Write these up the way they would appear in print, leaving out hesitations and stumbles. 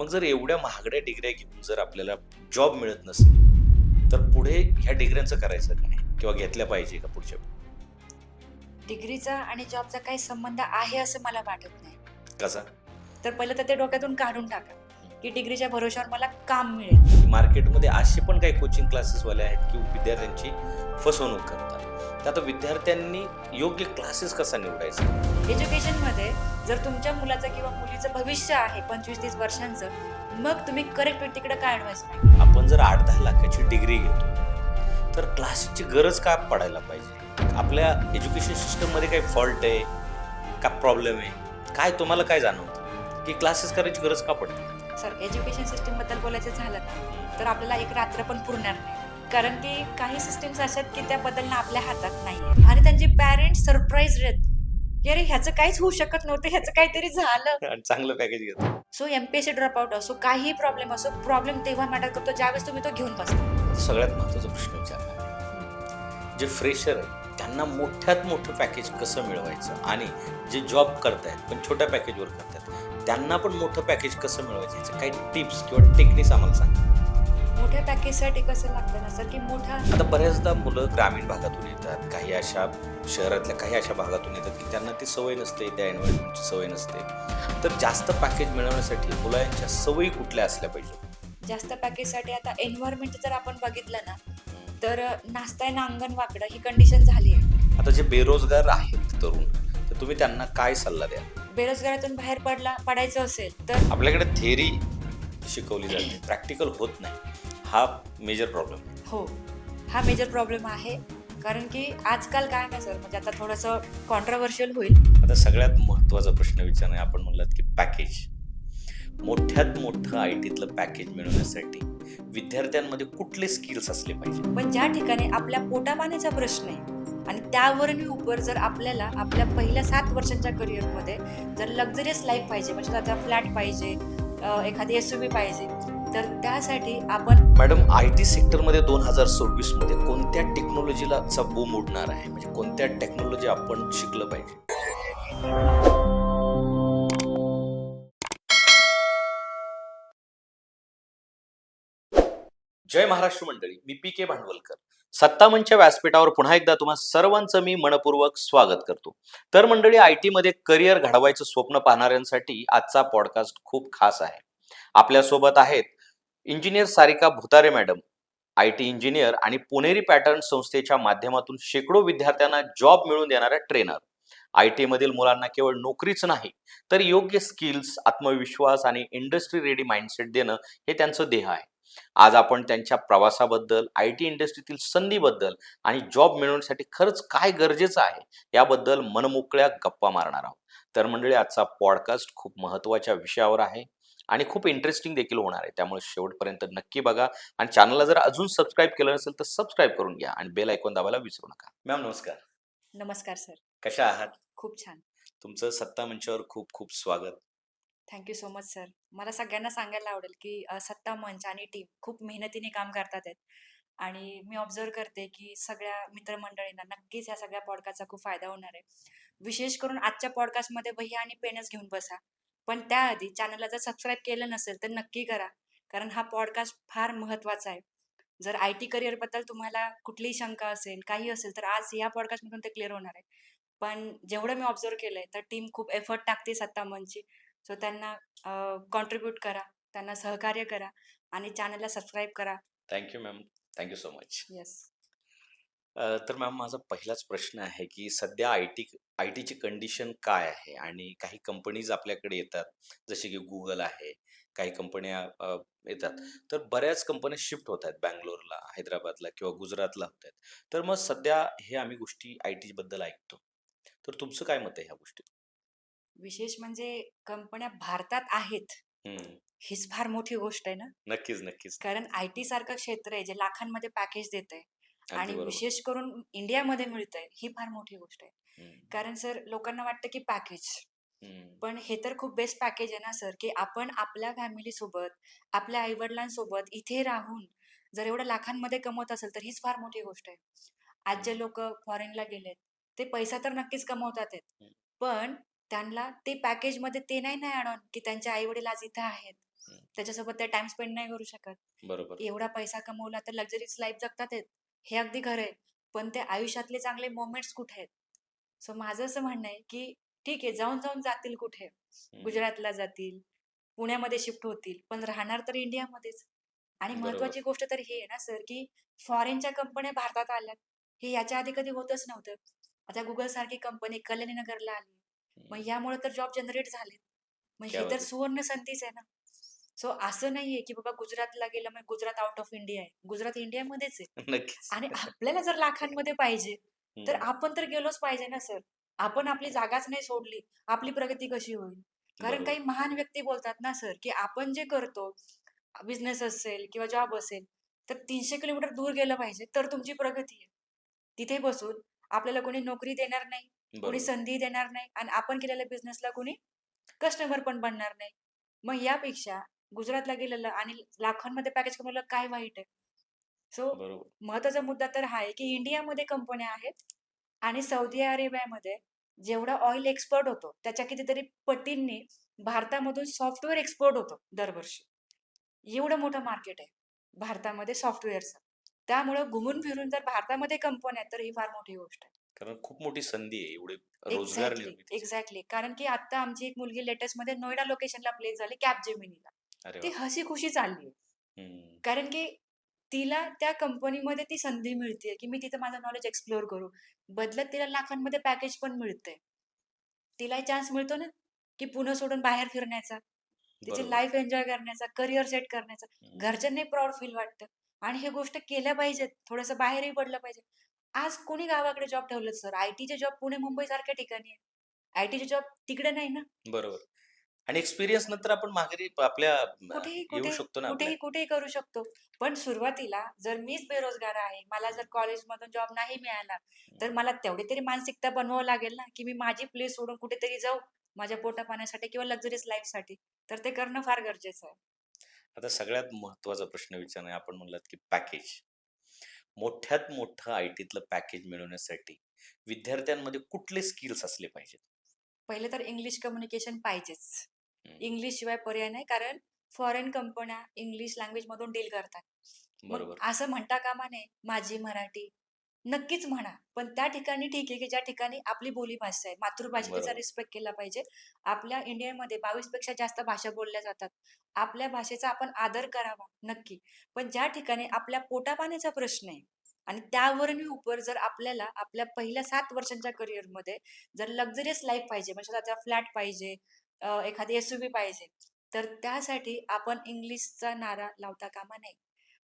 मग जर एवढ्या महागड्या डिग्र्या घेऊन जर आपल्याला जॉब मिळत नसेल, तर पुढे ह्या डिग्र्यांचं करायचं काय? किंवा घेतल्या पाहिजे का पुढच्या? डिग्रीचा आणि जॉबचा काही संबंध आहे असं मला वाटत नाही. कसा? तर पहिलं तर ते डोक्यातून काढून टाका, की डिग्रीच्या भरोश्यावर मला काम मिळेल. मार्केटमध्ये असे पण काही कोचिंग क्लासेसवाले आहेत की विद्यार्थ्यांची फसवणूक करतात. तर आता विद्यार्थ्यांनी योग्य क्लासेस कसा निवडायचा? एज्युकेशनमध्ये जर तुमच्या मुलाचं किंवा मुलीचं भविष्य आहे 25-30 वर्षांचं, मग तुम्ही करेक्ट व्यक्तीकडे का ॲडवाइस नाही. आपण जर 8-10 लाखाची डिग्री घेतो, तर क्लासेसची गरज का पडायला पाहिजे? आपल्या एज्युकेशन सिस्टममध्ये काही फॉल्ट आहे का, प्रॉब्लेम आहे काय? तुम्हाला काय जाणवतं की क्लासेस करायची गरज का पडते? सर, एज्युकेशन सिस्टीमबद्दल बोलायचं झालं ना, तर आपल्याला एक रात्र पण पुरणार नाही. कारण की काही सिस्टीम्स अशा आहेत की त्या बदलणं आपल्या हातात नाही आहे. आणि त्यांचे पॅरेंट्स सरप्राईज आहेत की अरे ह्याचं काहीच होऊ शकत नव्हतं, ह्याचं काहीतरी झालं. आणि चांगलं पॅकेज घेतो. सो एमपीएससी ड्रॉपआउट असो, काही प्रॉब्लेम असो, प्रॉब्लेम तेव्हा मॅटर करतो ज्यावेळेस तुम्ही तो घेऊन बसता. सगळ्यात महत्त्वाचा प्रश्न विचारला, जे फ्रेशर आहे त्यांना मोठ्यात मोठं पॅकेज कसं मिळवायचं, आणि जे जॉब करतायत पण छोट्या पॅकेजवर करतात त्यांना पण मोठं पॅकेज कसं मिळवायचं, याचे काही टिप्स किंवा टेक्निक्स आम्हाला सांगा. मोठ्या पॅकेजसाठी कसं लागतं ना सर, की मोठा आता बऱ्याचदा मुलं ग्रामीण भागातून येतात, काही अशा शहरातल्या काही अशा भागातून येतात की त्यांना ती सवय नसते, त्या एन्व्हायरमेंटची सवय नसते. तर जास्त पॅकेज मिळवण्यासाठी मुलांच्या सवयी कुठल्या असल्या पाहिजे? जास्त पॅकेजसाठी आता एन्व्हायरमेंट जर आपण बघितलं ना, तर नाचताय ना अंगण वाकडं ही कंडिशन झाली आहे. आता जे बेरोजगार आहेत तरुण, तर तुम्ही त्यांना काय सल्ला द्या? बेरोजगारातून बाहेर पडायचं असेल तर आपल्याकडे थेअरी शिकवली जाते, प्रॅक्टिकल होत नाही, हा मेजर प्रॉब्लेम. हो, हा मेजर प्रॉब्लेम आहे. कारण की आजकाल काय ना सर, म्हणजे आता थोडंसं कॉन्ट्रोवर्शियल होईल. आता सगळ्यात महत्त्वाचा प्रश्न विचारणे, आपण म्हणलात की पॅकेज, मोठ्यात मोठं आय टीतलं पॅकेज मिळवण्यासाठी विद्यार्थ्यांमध्ये कुठले स्किल्स असले पाहिजे? पण ज्या ठिकाणी आपल्या पोटापाण्याचा प्रश्न आहे आणि त्यावरून उपर जर आपल्याला आपल्या पहिल्या 7 वर्षांच्या करिअरमध्ये जर लक्झरियस लाईफ पाहिजे, म्हणजे आता फ्लॅट पाहिजे, एखादी एसयूव्ही पाहिजे, तर त्यासाठी आपण मॅडम, आय टी सेक्टरमध्ये 2026 मध्ये कोणत्या टेक्नॉलॉजीला बूम उडणार आहे? म्हणजे कोणत्या टेक्नॉलॉजी आपण शिकलं पाहिजे? जय महाराष्ट्र मंडळी, मी पी के भांडवलकर. सत्तामंचच्या व्यासपीठावर पुन्हा एकदा तुम्हा सर्वांचं मी मनपूर्वक स्वागत करतो. तर मंडळी, आय टी मध्ये करिअर घडवायचं स्वप्न पाहणाऱ्यांसाठी आजचा पॉडकास्ट खूप खास आहे. आपल्यासोबत आहेत engineer Sarika Bhutare madam, I T engineer आणि पुणेरी पॅटर्न संस्थेच्या माध्यमातून शेकडो विद्यार्थ्यांना जॉब मिळवून देणाऱ्या ट्रेनर. आय टी मधील मुलांना केवळ नोकरीच नाही, तर योग्य स्किल्स, आत्मविश्वास आणि इंडस्ट्री रेडी माइंडसेट देणं हे त्यांचं ध्येय आहे. आज आपण त्यांच्या प्रवासाबद्दल, आय टी इंडस्ट्रीतील संधीबद्दल आणि जॉब मिळवण्यासाठी खरंच काय गरजेचं आहे याबद्दल मनमोकळ्या गप्पा मारणार आहोत. तर मंडळी, आजचा पॉडकास्ट खूप महत्त्वाच्या विषयावर आहे आणि खूप इंटरेस्टिंग देखील होणार आहे, त्यामुळे शेवटपर्यंत नक्की बघा. आणि चॅनलला जर अजून सबस्क्राईब केलं नसेल तर सबस्क्राईब करून घ्या आणि बेल आयकॉन दाबायला विसरू नका. मॅम नमस्कार. नमस्कार सर. कशा आहात? खूप छान. तुमचं सत्ता मंचावर खूप खूप स्वागत. Thank you so much sir. मला सगळ्यांना सांगायला आवडेल की सत्ता मंच आणि टीम खूप मेहनतीने काम करतात आहेत. आणि मी ऑब्झर्व करते की सगळ्या मित्रमंडळींना नक्कीच ह्या सगळ्या पॉडकास्टचा खूप फायदा होणार आहे. विशेष करून आजच्या पॉडकास्टमध्ये वही आणि पेनच घेऊन बसा. पण त्याआधी चॅनलला जर सबस्क्राईब केलं नसेल तर नक्की करा. कारण हा पॉडकास्ट फार महत्त्वाचा आहे. जर आय टी करिअरबद्दल तुम्हाला कुठलीही शंका असेल, काही असेल, तर आज या पॉडकास्टमधून ते क्लिअर होणार आहे. पण जेवढं मी ऑब्झर्व केलंय, तर टीम खूप एफर्ट टाकते सत्ता मंचची. सो त्यांना कॉन्ट्रीब्यूट करा, त्यांना सहकार्य करा आणि चॅनलला सबस्क्राईब करा. Thank you ma'am, thank you so much. Yes. तर मॅम, माझा पहिलाच प्रश्न आहे की सध्या आय टीची कंडिशन काय आहे? आणि काही कंपनीज आपल्याकडे येतात, जसे की गुगल आहे, काही कंपन्या येतात, तर बऱ्याच कंपन्या शिफ्ट होत आहेत बँगलोरला, हैदराबादला किंवा गुजरातला होत आहेत. तर मग सध्या हे आम्ही गोष्टी आय टी बद्दल ऐकतो, तर तुमचं काय मत आहे ह्या गोष्टी? विशेष म्हणजे कंपन्या भारतात आहेत, हम्म, हीच फार मोठी गोष्ट आहे ना. नक्कीच नक्कीच. कारण आय टी सारखं क्षेत्र आहे जे लाखांमध्ये पॅकेज देत आहे अगदी आणि बरोबर. विशेष करून इंडियामध्ये मिळतंय, ही फार मोठी गोष्ट आहे. हम्म, कारण सर, लोकांना वाटतं की पॅकेज, हम्म, पण हे तर खूप बेस्ट पॅकेज आहे ना सर, की आपण आपल्या फॅमिली सोबत, आपल्या आई-वडिलांसोबत इथे राहून जर एवढ्या लाखांमध्ये कमवत असेल, तर हीच फार मोठी गोष्ट आहे. आज जे हम्म, लोक फॉरेनला गेलेत, ते पैसा तर नक्कीच कमवतात आहेत. हम्म, पण त्यांना ते पॅकेजमध्ये ते नाही ना ॲड ऑन, की त्यांचे आई-वडील आज इथे आहेत. हं. त्याच्यासोबत ते टाइम स्पेंड नाही करू शकत. बरोबर. एवढा पैसा कमवला तर लक्झरीज लाईफ जगतात आहेत. हे अगदी खरं आहे. पण ते आयुष्यातले चांगले मोमेंट्स कुठे आहेत? सो माझं असं म्हणणं आहे, की ठीक आहे जाऊन जातील कुठे? हं. गुजरातला जातील, पुण्यामध्ये शिफ्ट होतील, पण राहणार तर इंडियामध्येच. आणि बरोबर. महत्त्वाची गोष्ट तर ही आहे ना सर, की फॉरेनच्या कंपन्या भारतात आल्यात. हे याच्या आधी कधी होतच नव्हतं. आता Google सारखी कंपनी कल्याणनगरला आली. हं. मग यामुळे तर जॉब जनरेट झालेत. मग क्या हे तर बात है! सुवर्ण संधीच आहे ना. सो असं नाहीये, की बाबा गुजरातला गेलं मग गुजरात आउट ऑफ इंडिया आहे. गुजरात इंडियामध्येच आहे. नक्कीच. आणि आपल्याला जर लाखांमध्ये पाहिजे, तर हं. आपण तर गेलोच पाहिजे ना सर. आपण आपली जागाच नाही सोडली, आपली प्रगती कशी होईल? कारण काही बरोबर. महान व्यक्ती बोलतात ना सर, की आपण जे करतो, बिझनेस असेल किंवा जॉब असेल, तर 300 किलोमीटर दूर गेलं पाहिजे, तर तुमची प्रगती आहे. तिथे बसून आपल्याला कोणी नोकरी देणार नाही, कोणी बरोबर. संधी देणार नाही आणि आपण केलेल्या बिझनेसला कोणी कस्टमर पण बनणार नाही. मग यापेक्षा गुजरातला गेलेलं आणि लाखांमध्ये पॅकेज कमवलं काय वाईट आहे? सो बरोबर. महत्त्वाचा मुद्दा तर हा आहे, की इंडियामध्ये कंपन्या आहेत आणि सौदी अरेबियामध्ये जेवढा ऑइल एक्सपोर्ट होतो, त्याच्या कितीतरी पटींनी भारतामधून सॉफ्टवेअर एक्सपोर्ट होतो दरवर्षी. एवढं मोठं मार्केट आहे भारतामध्ये सॉफ्टवेअरचं. त्यामुळं घुमून फिरून जर भारतामध्ये कंपन्या आहेत, तर ही फार मोठी गोष्ट आहे. कारण खूप मोठी संधी आहे एवढे रोजगार एक्झॅक्टली, निर्मितीची. एक्झॅक्टली. कारण की आता आमची एक मुलगी लेटेस्टमध्ये नोएडा लोकेशनला प्लेस झाली कॅपजेमिनीला. अरे ती वाह! हसी-खुशी चालली आहे. हं. कारण की तिला त्या कंपनीमध्ये ती संधी मिळतेय, की मी तिथं माझं नॉलेज एक्सप्लोर करू. बदल्यात तिला लाखांमध्ये पॅकेज पण मिळतंय. तिलाही चान्स मिळतो ना, की पुणे सोडून बाहेर फिरण्याचा, तिची बरोबर. लाईफ एन्जॉय करण्याचा, करियर सेट करण्याचा. हं. घरच्यांनाही प्राउड फील वाटतं आणि हे गोष्ट केल्या पाहिजेत. थोडंसं बाहेरही पडलं पाहिजे. आज कोणी गावाकडे जॉब ठेवलेत सर? आयटीचे जॉब पुणे, मुंबईसारख्या ठिकाणी आहेत. आयटीचे जॉब तिकडे नाही ना. बरोबर. आणि एक्सपिरियन्स नंतर आपण माघारी आपल्या कुठेही, येऊ कुठेही, शकतो ना आपल्या. कुठेही, कुठेही करू शकतो. पण सुरुवातीला जर मीच बेरोजगार आहे, मला जर कॉलेजमधून जॉब नाही मिळाला, तर हं. मला तेवढी तरी मानसिकता बनवावं लागेल ना, की मी माझी प्लेस सोडून कुठेतरी जाऊ, माझ्या पोटापाण्यासाठी किंवा लक्झरियस लाईफसाठी. तर ते करणं फार गरजेचं आहे. आता सगळ्यात महत्त्वाचा प्रश्न विचारणार आपण म्हणलात, की पॅकेज. मोठ्यात मोठं आय-टीतलं पॅकेज मिळवण्यासाठी विद्यार्थ्यांमध्ये कुठले स्किल्स असले पाहिजेत? पहिले तर इंग्लिश कम्युनिकेशन पाहिजेच. हं. इंग्लिश शिवाय पर्याय नाही, कारण फॉरेन कंपन्या इंग्लिश लँग्वेजमधून डील करतात. मग बरोबर. असं म्हणता कामा नये, माझी मराठी. नक्कीच म्हणा, पण त्या ठिकाणी ठीक आहे, की ज्या ठिकाणी आपली बोलीभाषा आहे, मातृभाषेचा बरोबर. रिस्पेक्ट केला पाहिजे. आपल्या इंडियामध्ये 22 पेक्षा जास्त भाषा बोलल्या जातात. आपल्या भाषेचा आपण आदर करावा, नक्की. पण ज्या ठिकाणी आपल्या पोटापाण्याचा प्रश्न आहे आणि त्यावरही उपर जर आपल्याला आपल्या पहिल्या 7 वर्षांच्या करिअरमध्ये जर लक्झरियस लाईफ पाहिजे, म्हणजे स्वतःचा फ्लॅट पाहिजे, एखादी एस-यू-व्ही पाहिजे, तर त्यासाठी आपण इंग्लिशचा नारा लावता कामा नये.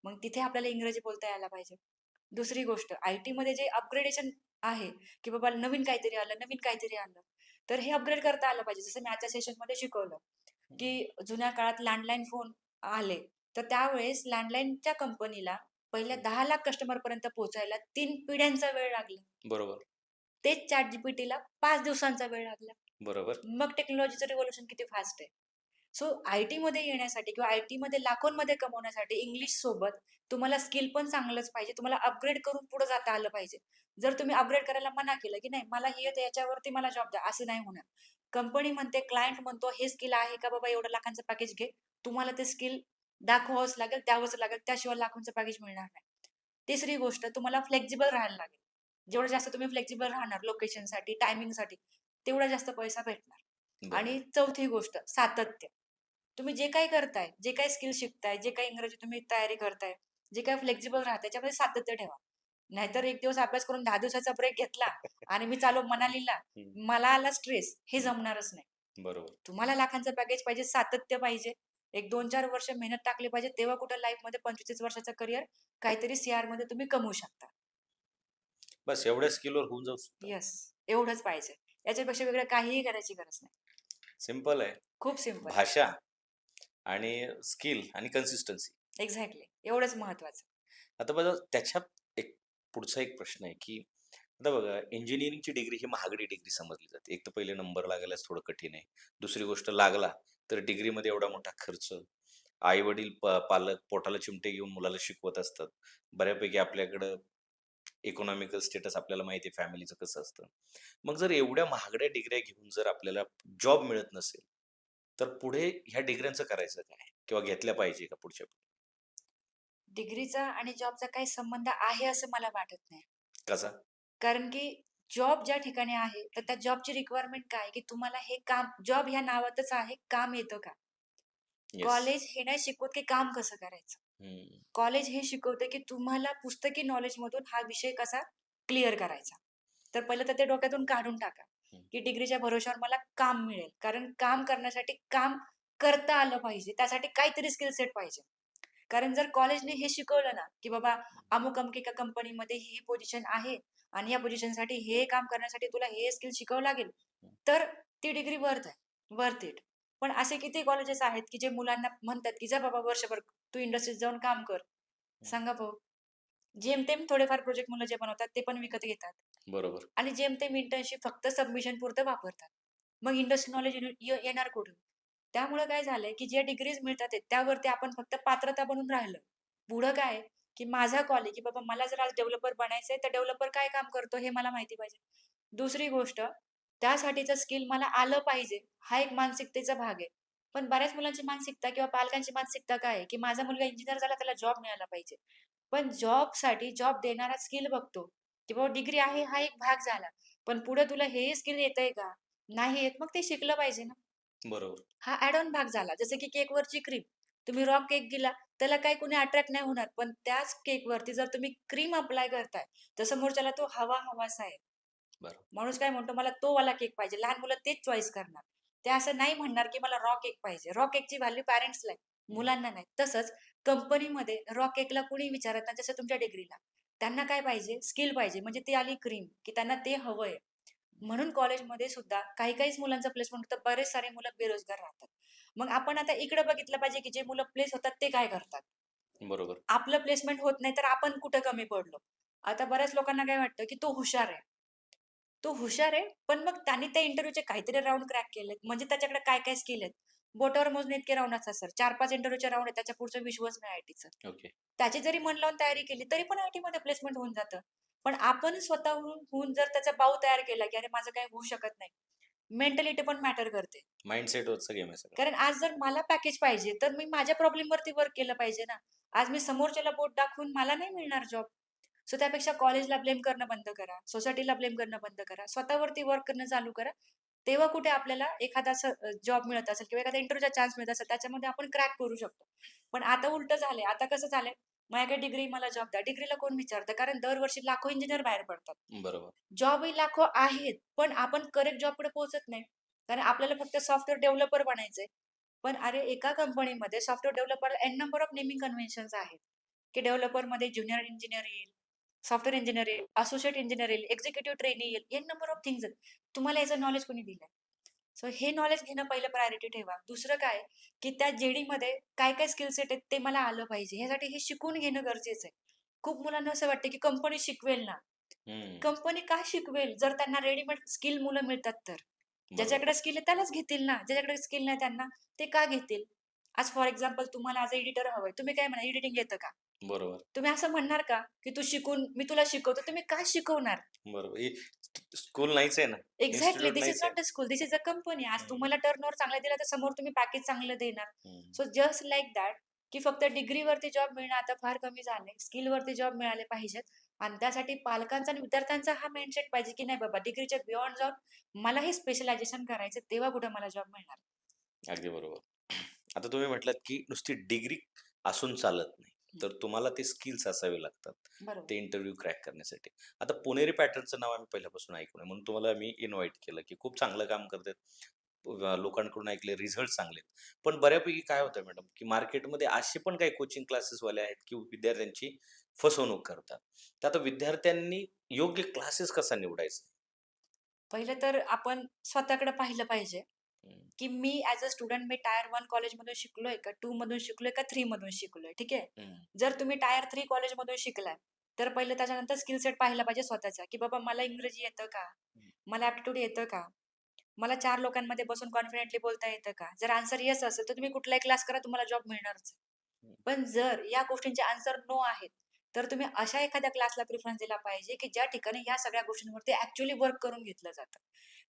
मग तिथे आपल्याला इंग्रजी बोलता यायला पाहिजे. दुसरी गोष्ट आय-टीमध्ये जे अपग्रेडेशन आहे, की बाबा नवीन काहीतरी आलं, नवीन काहीतरी आलं. तर हे अपग्रेड करता आलं पाहिजे. जसं मी आजच्या सेशनमध्ये शिकवलं, हं. की जुन्या काळात लँडलाईन फोन आले, तर त्यावेळेस लँडलाईनच्या कंपनीला पहिल्या हं. 10,00,000 कस्टमरपर्यंत पोहोचायला 3 पिढ्यांचा वेळ लागला. बरोबर. तेच ChatGPTला 5 दिवसांचा वेळ लागला. बरोबर. मग टेक्नॉलॉजीचं रिव्होल्यूशन किती फास्ट आहे. सो आय-टीमध्ये येण्यासाठी किंवा आय-टीमध्ये लाखोंमध्ये कमवण्यासाठी इंग्लिशसोबत तुम्हाला स्किल पण चांगलंच पाहिजे. तुम्हाला अपग्रेड करून पुढे जाता आलं पाहिजे. जर तुम्ही अपग्रेड करायला मना केलं, की नाही मला हे येतं याच्यावरती मला जॉब द्या, असं नाही होणार. कंपनी म्हणते, क्लायंट म्हणतो, हे स्किल आहे का बाबा एवढं लाखांचं पॅकेज घे. तुम्हाला ते स्किल दाखवावंच लागेल, द्यावंच लागेल. त्याशिवाय लाखोंचं पॅकेज मिळणार नाही. तिसरी गोष्ट तुम्हाला फ्लेक्सिबल राहायला लागेल. जेवढं जास्त तुम्ही फ्लेक्सिबल राहणार लोकेशनसाठी, टायमिंगसाठी, तेवढा जास्त पैसा भेटणार. आणि बरोबर. चौथी गोष्ट सातत्य. तुम्ही जे काही करताय, जे काही स्किल शिकताय, जे काही इंग्रजी तुम्ही तयारी करताय, जे काही फ्लेक्सिबल राहताय, त्याच्यामध्ये सातत्य ठेवा. नाहीतर एक दिवस अभ्यास करून 10 दिवसाचा ब्रेक घेतला आणि मी चाललो मनालीला, हं. मला आला स्ट्रेस, हे हं. जमणारच नाही. बरोबर. तुम्हाला लाखांचं पॅकेज पाहिजे, सातत्य पाहिजे. एक 2-4 वर्ष मेहनत टाकली पाहिजे, तेव्हा कुठं लाईफमध्ये 25 वर्षाचं करियर काहीतरी सीआरमध्ये तुम्ही कमवू शकता. बस एवढ्या स्किलवर होऊन जाऊ शकतं. येस, एवढंच पाहिजे. याच्यापेक्षा वेगळं काहीही करायची गरज नाही. सिंपल आहे. खूप सिंपल आहे. भाषा आणि स्किल आणि कन्सिस्टन्सी. एक्झॅक्टली. एवढंच महत्वाचं. आता बघा त्याच्या एक पुढचा एक प्रश्न आहे, की आता बघा इंजिनिअरिंगची डिग्री ही महागडी डिग्री समजली जाते. एक तर पहिले नंबर लागायलाच थोडं कठीण आहे. दुसरी गोष्ट लागला तर डिग्रीमध्ये एवढा मोठा खर्च. आई-वडील, पालक पोटाला चिमटे घेऊन मुलाला शिकवत असतात. बऱ्यापैकी आपल्याकडं इकॉनॉमिकल स्टेटस आपल्याला माहिती आहे फॅमिलीचं कसं असतं. मग जर एवढ्या महागड्या डिग्र्या घेऊन जर आपल्याला जॉब मिळत नसेल, तर पुढे ह्या डिग्र्यांचं करायचं काय? किंवा घेतल्या पाहिजे का पुढच्या पिढी? डिग्रीचा आणि जॉबचा काही संबंध आहे असं मला वाटत नाही. कसा? कारण की जॉब ज्या ठिकाणी आहे, तर त्या जॉबची रिक्वायरमेंट काय आहे, की तुम्हाला हे काम जॉब ह्या नावातच आहे, काम येतं का? येस. कॉलेज हे नाही शिकवत, की काम कसं करायचं. हं. कॉलेज हे शिकवते, की तुम्हाला पुस्तकी नॉलेजमधून हा विषय कसा क्लिअर करायचा. तर पहिलं तर ते डोक्यातून काढून टाका, हं. की डिग्रीच्या भरोश्यावर मला काम मिळेल. कारण काम करण्यासाठी काम करता आलं पाहिजे. त्यासाठी काहीतरी स्किल सेट पाहिजे. कारण जर कॉलेजने हे शिकवलं ना, की बाबा अमुक-अमुक एका कंपनीमध्ये ही पोझिशन आहे आणि या पोझिशनसाठी हे काम करण्यासाठी तुला हे स्किल शिकावं लागेल. तर ती डिग्री वर्थ इट. पण असे किती कॉलेजेस आहेत, की जे मुलांना म्हणतात, की "जा बाबा वर्षभर तू इंडस्ट्रीत जाऊन काम कर." हं. सांगा भाऊ. जेमतेम थोडेफार प्रोजेक्ट मुलं जे बनवतात ते पण विकत घेतात बरोबर. आणि जेमतेम इंटर्नशिप फक्त सबमिशन पुरतं वापरतात. मग इंडस्ट्री नॉलेज येणार कुठून? त्यामुळे काय झालंय, की ज्या डिग्रीज मिळतात आहेत, त्यावरती आपण फक्त पात्रता बनून राहिलो. पुढं काय, की माझा कॉल आहे, की बाबा मला जर आज डेव्हलपर बनायचंय, तर डेव्हलपर काय काम करतो हे मला माहिती पाहिजे. दुसरी गोष्ट, त्यासाठीचं स्किल मला आलं पाहिजे, हा एक मानसिकतेचा भाग आहे. पण बऱ्याच मुलांची मानसिकता किंवा पालकांची मानसिकता काय आहे, की माझा मुलगा इंजिनिअर झाला, त्याला जॉब मिळाला पाहिजे. पण जॉबसाठी जॉब देणारा स्किल बघतो, की बाबा डिग्री आहे हा एक भाग झाला. पण पुढे तुला हे स्किल येतंय का? नाही येत, मग ते शिकलं पाहिजे ना. बरोबर. हा ॲड ऑन भाग झाला. जसं की केकवरची क्रीम. तुम्ही रॉ केक दिला, त्याला काही कुणी अट्रॅक्ट नाही होणार. पण त्याच केकवरती जर तुम्ही क्रीम अप्लाय करताय, तर समोरच्याला तो हवा-हवासा आहे. बरोबर. माणूस काय म्हणतो, "मला तो वाला केक पाहिजे." लहान मुलं तेच चॉईस करणार. ते असं नाही म्हणणार, की मला रॉ केक पाहिजे. रॉ केकची व्हॅल्यू पॅरेंट्सला आहे, हं. मुलांना नाही. तसंच कंपनीमध्ये रॉ केकला कुणी विचारत नाही, जसं तुमच्या डिग्रीला. त्यांना काय पाहिजे? स्किल पाहिजे. म्हणजे ती आली क्रीम, की त्यांना ते हवंय. म्हणून कॉलेजमध्ये सुद्धा काही-काहीच मुलांचं प्लेसमेंट होतं. बरेच सारे मुलं बेरोजगार राहतात. मग आपण आता इकडे बघितलं पाहिजे, की जे मुलं प्लेस होतात ते काय करतात? बरोबर. आपलं प्लेसमेंट होत नाही, तर आपण कुठं कमी पडलो? आता बऱ्याच लोकांना काय वाटतं, की तो हुशार आहे. तो हुशार आहे, पण मग त्याने त्या इंटरव्ह्यूचे काहीतरी राउंड क्रॅक केलेत. म्हणजे त्याच्याकडे काय-काय स्किल आहेत. बोटावर मोजणे इतके राउंड असतात सर. 4-5 इंटरव्ह्यूचे राउंड आहेत. त्याच्या पुढचं विश्वच नाही आयटीचं. ओके. त्याची जरी मन लावून तयारी केली, तरी पण आयटीमध्ये प्लेसमेंट होऊन जातं. पण आपण स्वतःहून होऊन जर त्याचा बाऊ तयार केला, की अरे माझं काही होऊ शकत नाही. मेंटॅलिटी पण मॅटर करते. माइंडसेटवरचा गेम आहे सगळा. कारण आज जर मला पॅकेज पाहिजे, तर मी माझ्या प्रॉब्लेमवरती वर्क केलं पाहिजे ना. आज मी समोरच्याला बोट दाखवून मला नाही मिळणार जॉब. सो त्यापेक्षा कॉलेजला ब्लेम करणं बंद करा. सोसायटीला ब्लेम करणं बंद करा. स्वतःवरती वर्क करणं चालू करा. तेव्हा कुठे आपल्याला एखादा जॉब मिळत असेल किंवा एखादा इंटरव्ह्यूचा चान्स मिळत असेल, त्याच्यामध्ये आपण क्रॅक करू शकतो. पण आता उलटं झालंय. आता कसं झालंय, माझ्याकडे डिग्री मला जॉब द्या. डिग्रीला कोण विचारतं? कारण दरवर्षी लाखो इंजिनिअर बाहेर पडतात. बरोबर. जॉबही लाखो आहेत, पण आपण करेक्ट जॉबकडे पोहोचत नाही. कारण आपल्याला फक्त सॉफ्टवेअर डेव्हलपर बनायचंय. पण अरे एका कंपनीमध्ये सॉफ्टवेअर डेव्हलपरला N number of naming conventions आहेत, की डेव्हलपरमध्ये ज्युनियर इंजिनिअर येईल, सॉफ्टवेअर इंजिनिअर येईल, असोसिएट इंजिनिअर येईल, एक्झिक्युटिव्ह ट्रेनी येईल, एन नंबर ऑफ थिंग्स आहेत. तुम्हाला याचं नॉलेज कोणी दिलंय? सो हे नॉलेज घेणं पहिलं प्रायोरिटी ठेवा. दुसरं काय, की त्या जे-डीमध्ये काय-काय स्किल सेट आहेत ते मला आलं पाहिजे. ह्यासाठी हे शिकून घेणं गरजेचं आहे. खूप मुलांना असं वाटतं, की कंपनी शिकवेल ना. हं. कंपनी का शिकवेल? जर त्यांना रेडीमेड स्किल मुलं मिळतात तर. बरोबर. ज्याच्याकडे स्किल आहे त्यालाच घेतील ना. ज्याच्याकडे स्किल नाही त्यांना ते का घेतील? आज फॉर एक्झाम्पल तुम्हाला आज एडिटर हवंय. तुम्ही काय म्हणा एडिटिंग येतं का? बरोबर. तुम्ही असं म्हणणार का, की तू शिकून मी तुला शिकवतो. तुम्ही का शिकवणार? बरोबर. ही स्कूल नाहीच आहे ना. एक्झॅक्टली. इन्स्टिट्यूट धिस इज नाहीच आहे. Not the school. This is a company. आज हं. तुम्हाला टर्नओव्हर चांगला दिला, तर समोर तुम्ही पॅकेज चांगलं देणार. हं. सो जस्ट लाइक दॅट, की फक्त डिग्रीवरती जॉब मिळणं आता फार कमी झालंय. स्किलवरती जॉब मिळाले पाहिजेत आणि त्यासाठी पालकांचा आणि विद्यार्थ्यांचा हा माइंडसेट पाहिजे, की नाही बाबा डिग्रीच्या बियॉन्ड जाऊन मला हे स्पेशलायझेशन करायचं, तेव्हा कुठे मला जॉब मिळणार. अगदी बरोबर. आता तुम्ही म्हटलात, की नुसती डिग्री असून चालत नाही. हं, तर तुम्हाला ते स्किल्स असावे लागतात. बरोबर. ते इंटरव्ह्यू क्रॅक करण्यासाठी. आता पुणेरी पॅटर्नचं नाव आम्ही पहिल्यापासून ऐकून आहे. म्हणून तुम्हाला मी इन्व्हाईट केलं, की खूप चांगलं काम करतायत. लोकांकडून ऐकले रिझल्ट चांगले आहेत. पण बऱ्यापैकी काय होतं मॅडम, की मार्केटमध्ये असे पण काही कोचिंग क्लासेसवाले आहेत, की विद्यार्थ्यांची फसवणूक करतात. तर आता विद्यार्थ्यांनी योग्य क्लासेस कसा निवडायचा? पहिलं तर आपण स्वतःकडे पाहिलं पाहिजे, हं. की मी ॲज अ स्टुडंट मी टायर 1 कॉलेजमधून शिकलोय का 2 मधून शिकलोय का 3 मधून शिकलोय, ठीक आहे. हं. जर तुम्ही टायर 3 कॉलेजमधून शिकलाय, तर पहिलं त्याच्यानंतर स्किल सेट पाहिला पाहिजे स्वतःचा, की बाबा मला इंग्रजी येतं का? हं. मला ॲप्टिट्यूड येतं का? मला 4 लोकांमध्ये बसून कॉन्फिडेंटली बोलता येतं का? जर आन्सर येस असेल, तर तुम्ही कुठलाही क्लास करा, तुम्हाला जॉब मिळणारच. हं. पण जर या गोष्टींचे आन्सर नो आहेत, तर तुम्ही अशा एखाद्या क्लासला प्रिफरन्स दिला पाहिजे, की ज्या ठिकाणी ह्या सगळ्या गोष्टींवरती ॲक्चुअली वर्क करून घेतलं जातं.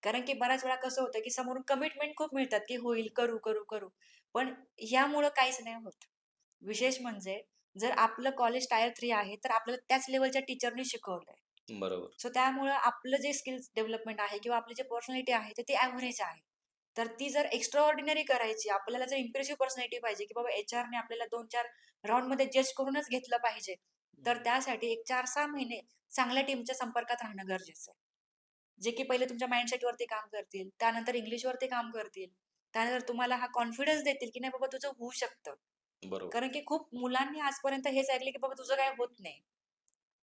कारण की बऱ्याच वेळा कसं होतं, की समोरून कमिटमेंट खूप मिळतात, की होईल, करू, करू, करू. पण ह्यामुळं काहीच नाही होत. विशेष म्हणजे जर आपलं कॉलेज टायर 3 आहे, तर आपल्याला त्याच लेव्हलच्या टीचरनी शिकवलंय. बरोबर. सो त्यामुळं आपलं जे स्किल्स डेव्हलपमेंट आहे किंवा आपली जी पर्सनॅलिटी आहे, तर ती ॲव्हरेज आहे. तर ती जर एक्स्ट्रा ऑर्डिनरी करायची, आपल्याला जर इम्प्रेसिव्ह पर्सनॅलिटी पाहिजे, की बाबा एचआरने आपल्याला 2-4 राउंडमध्ये जज करूनच घेतलं पाहिजे. तर त्यासाठी एक 4-6 महिने चांगल्या टीमच्या संपर्कात राहणं गरजेचं आहे. जे की पहिले तुमच्या माइंडसेटवरती काम करतील, त्यानंतर इंग्लिशवरती काम करतील, त्यानंतर तुम्हाला हा कॉन्फिडन्स देतील, की नाही बाबा तुझं होऊ शकतं. बरोबर. कारण की खूप मुलांनी आजपर्यंत हेच ऐकले, की बाबा तुझं काही होत नाही.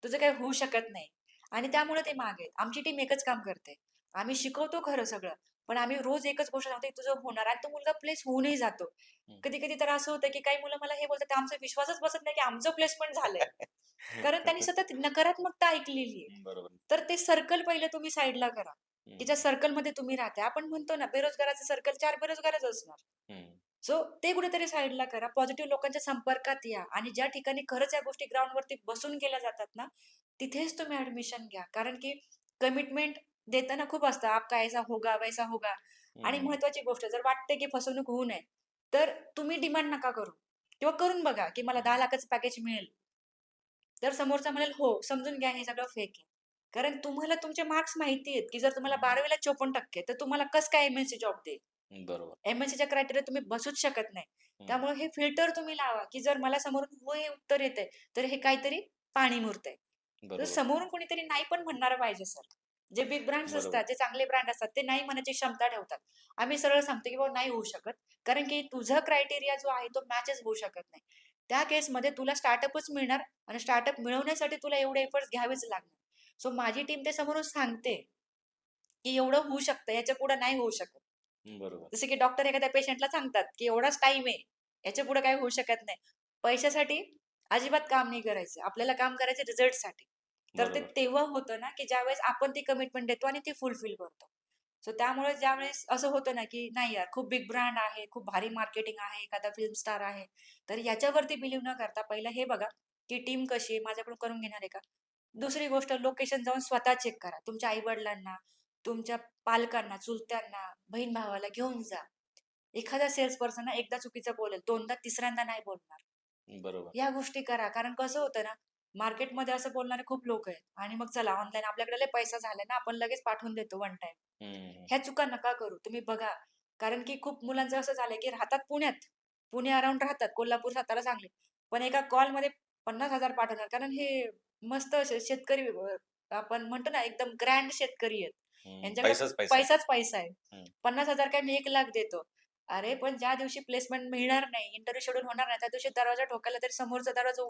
तुझं काही होऊ शकत नाही. आणि त्यामुळे ते मागे आहेत. आमची टीम एकच काम करते. आम्ही शिकवतो खरं सगळं, पण आम्ही रोज एकच गोष्ट सांगतो, की तुझं होणार आणि तो मुलगा प्लेस होऊनही जातो. हं. कधी-कधी तर असं होतं, की काही मुलं मला हे बोलतात, "आमचा विश्वासच बसत नाही, की आमचं प्लेसमेंट झालंय." कारण त्यांनी सतत नकारात्मकता ऐकलेली आहे. बरोबर. तर ते सर्कल पहिलं तुम्ही साइडला करा, की हं, ज्या सर्कलमध्ये तुम्ही राहता. आपण म्हणतो ना, बेरोजगाराचं सर्कल 4 बेरोजगारच असणार. हं. सो ते कुठेतरी साइडला करा. पॉझिटिव्ह लोकांच्या संपर्कात या आणि ज्या ठिकाणी खरंच या गोष्टी ग्राउंडवरती बसून केल्या जातात ना, तिथेच तुम्ही ॲडमिशन घ्या. कारण की कमिटमेंट देताना खूप असतं, "आपका ऐसा होगा, वैसा होगा." आणि हं. महत्त्वाची गोष्ट जर वाटते की फसवणूक होऊ नये, तर तुम्ही डिमांड नका करू किंवा करून बघा, की मला 10,00,000चं पॅकेज मिळेल. तर समोरचा म्हणेल, "हो." समजून घ्या हे सगळं फेक आहे. कारण तुम्हाला तुमचे मार्क्स माहिती आहेत, की जर तुम्हाला 12वीला 54% तर तुम्हाला कसं काय एम-एन-सी जॉब देईल? बरोबर. एम-एन-सीच्या क्रायटेरिया तुम्ही बसूच शकत नाही. हं. त्यामुळे हे फिल्टर तुम्ही लावा, की जर मला समोरून हो हे उत्तर येतंय, तर हे काहीतरी पाणी मुरतंय. तर बरोबर. समोरून कोणीतरी नाही पण म्हणणारं पाहिजे सर. जे बिग ब्रँड्स बरोबर. असतात, जे चांगले ब्रँड असतात, ते नाही म्हणण्याची क्षमता ठेवतात. आम्ही सरळ सांगतो, की बाबा नाही होऊ शकत. कारण की तुझा क्रायटेरिया जो आहे तो मॅचच होऊ शकत नाही. त्या केसमध्ये तुला स्टार्टअपच मिळणार आणि स्टार्टअप मिळवण्यासाठी तुला एवढे एफर्ट्स घ्यावेच लागणार. सो माझी टीम ते समोरून सांगते, की एवढं होऊ शकतं, याच्यापुढे नाही होऊ शकत. बरोबर. जसे की डॉक्टर एखाद्या पेशंटला सांगतात, की एवढाच टाईम आहे. याच्यापुढे काही होऊ शकत नाही. पैशासाठी अजिबात काम नाही करायचं. आपल्याला काम करायचं रिझल्टसाठी. तर ते बरोबर. तेव्हा होतं ना, की ज्यावेळेस आपण ती कमिटमेंट देतो आणि ती फुलफिल करतो. सो त्यामुळे ज्यावेळेस असं होतं ना, की नाही यार खूप बिग ब्रँड आहे, खूप भारी मार्केटिंग आहे, एखादा फिल्म स्टार आहे. तर याच्यावरती बिलीव्ह न करता पहिलं हे बघा, की टीम कशी आहे, माझ्याकडून करून घेणार आहे का? दुसरी गोष्ट लोकेशन जाऊन स्वतः चेक करा. तुमच्या आई-वडिलांना, तुमच्या पालकांना, चुलत्यांना, बहीण-भावाला घेऊन जा. एखादा सेल्स पर्सन ना एकदा चुकीचं बोलेल, दोनदा, तिसऱ्यांदा नाही बोलणार. बरोबर. या गोष्टी करा. कारण कसं होतं ना, मार्केटमध्ये असं बोलणारे खूप लोकं आहेत आणि मग चला ऑनलाईन आपल्याकडे लय पैसा झालाय ना, आपण लगेच पाठवून देतो वन टाईम. हं. ह्या चुका नका करू. तुम्ही बघा. कारण की खूप मुलांचं असं झालंय, की राहतात पुण्यात. पुणे अराउंड राहतात. कोल्हापूर, सातारा, सांगली. पण एका कॉलमध्ये 50,000 पाठवणार. कारण हे मस्त असे शेतकरी आपण म्हणतो ना, एकदम ग्रँड शेतकरी आहेत. हं. यांच्याकडे पैसाच पैसा आहे. पैसाच पैसा आहे. हं. 50,000 काय मी 1,00,000 देतो. अरे, पण ज्या दिवशी प्लेसमेंट मिळणार नाही, इंटरव्ह्यू शेड्यूल होणार नाही, त्या दिवशी दरवाजा ठोकायला तरी समोरचा दरवाजा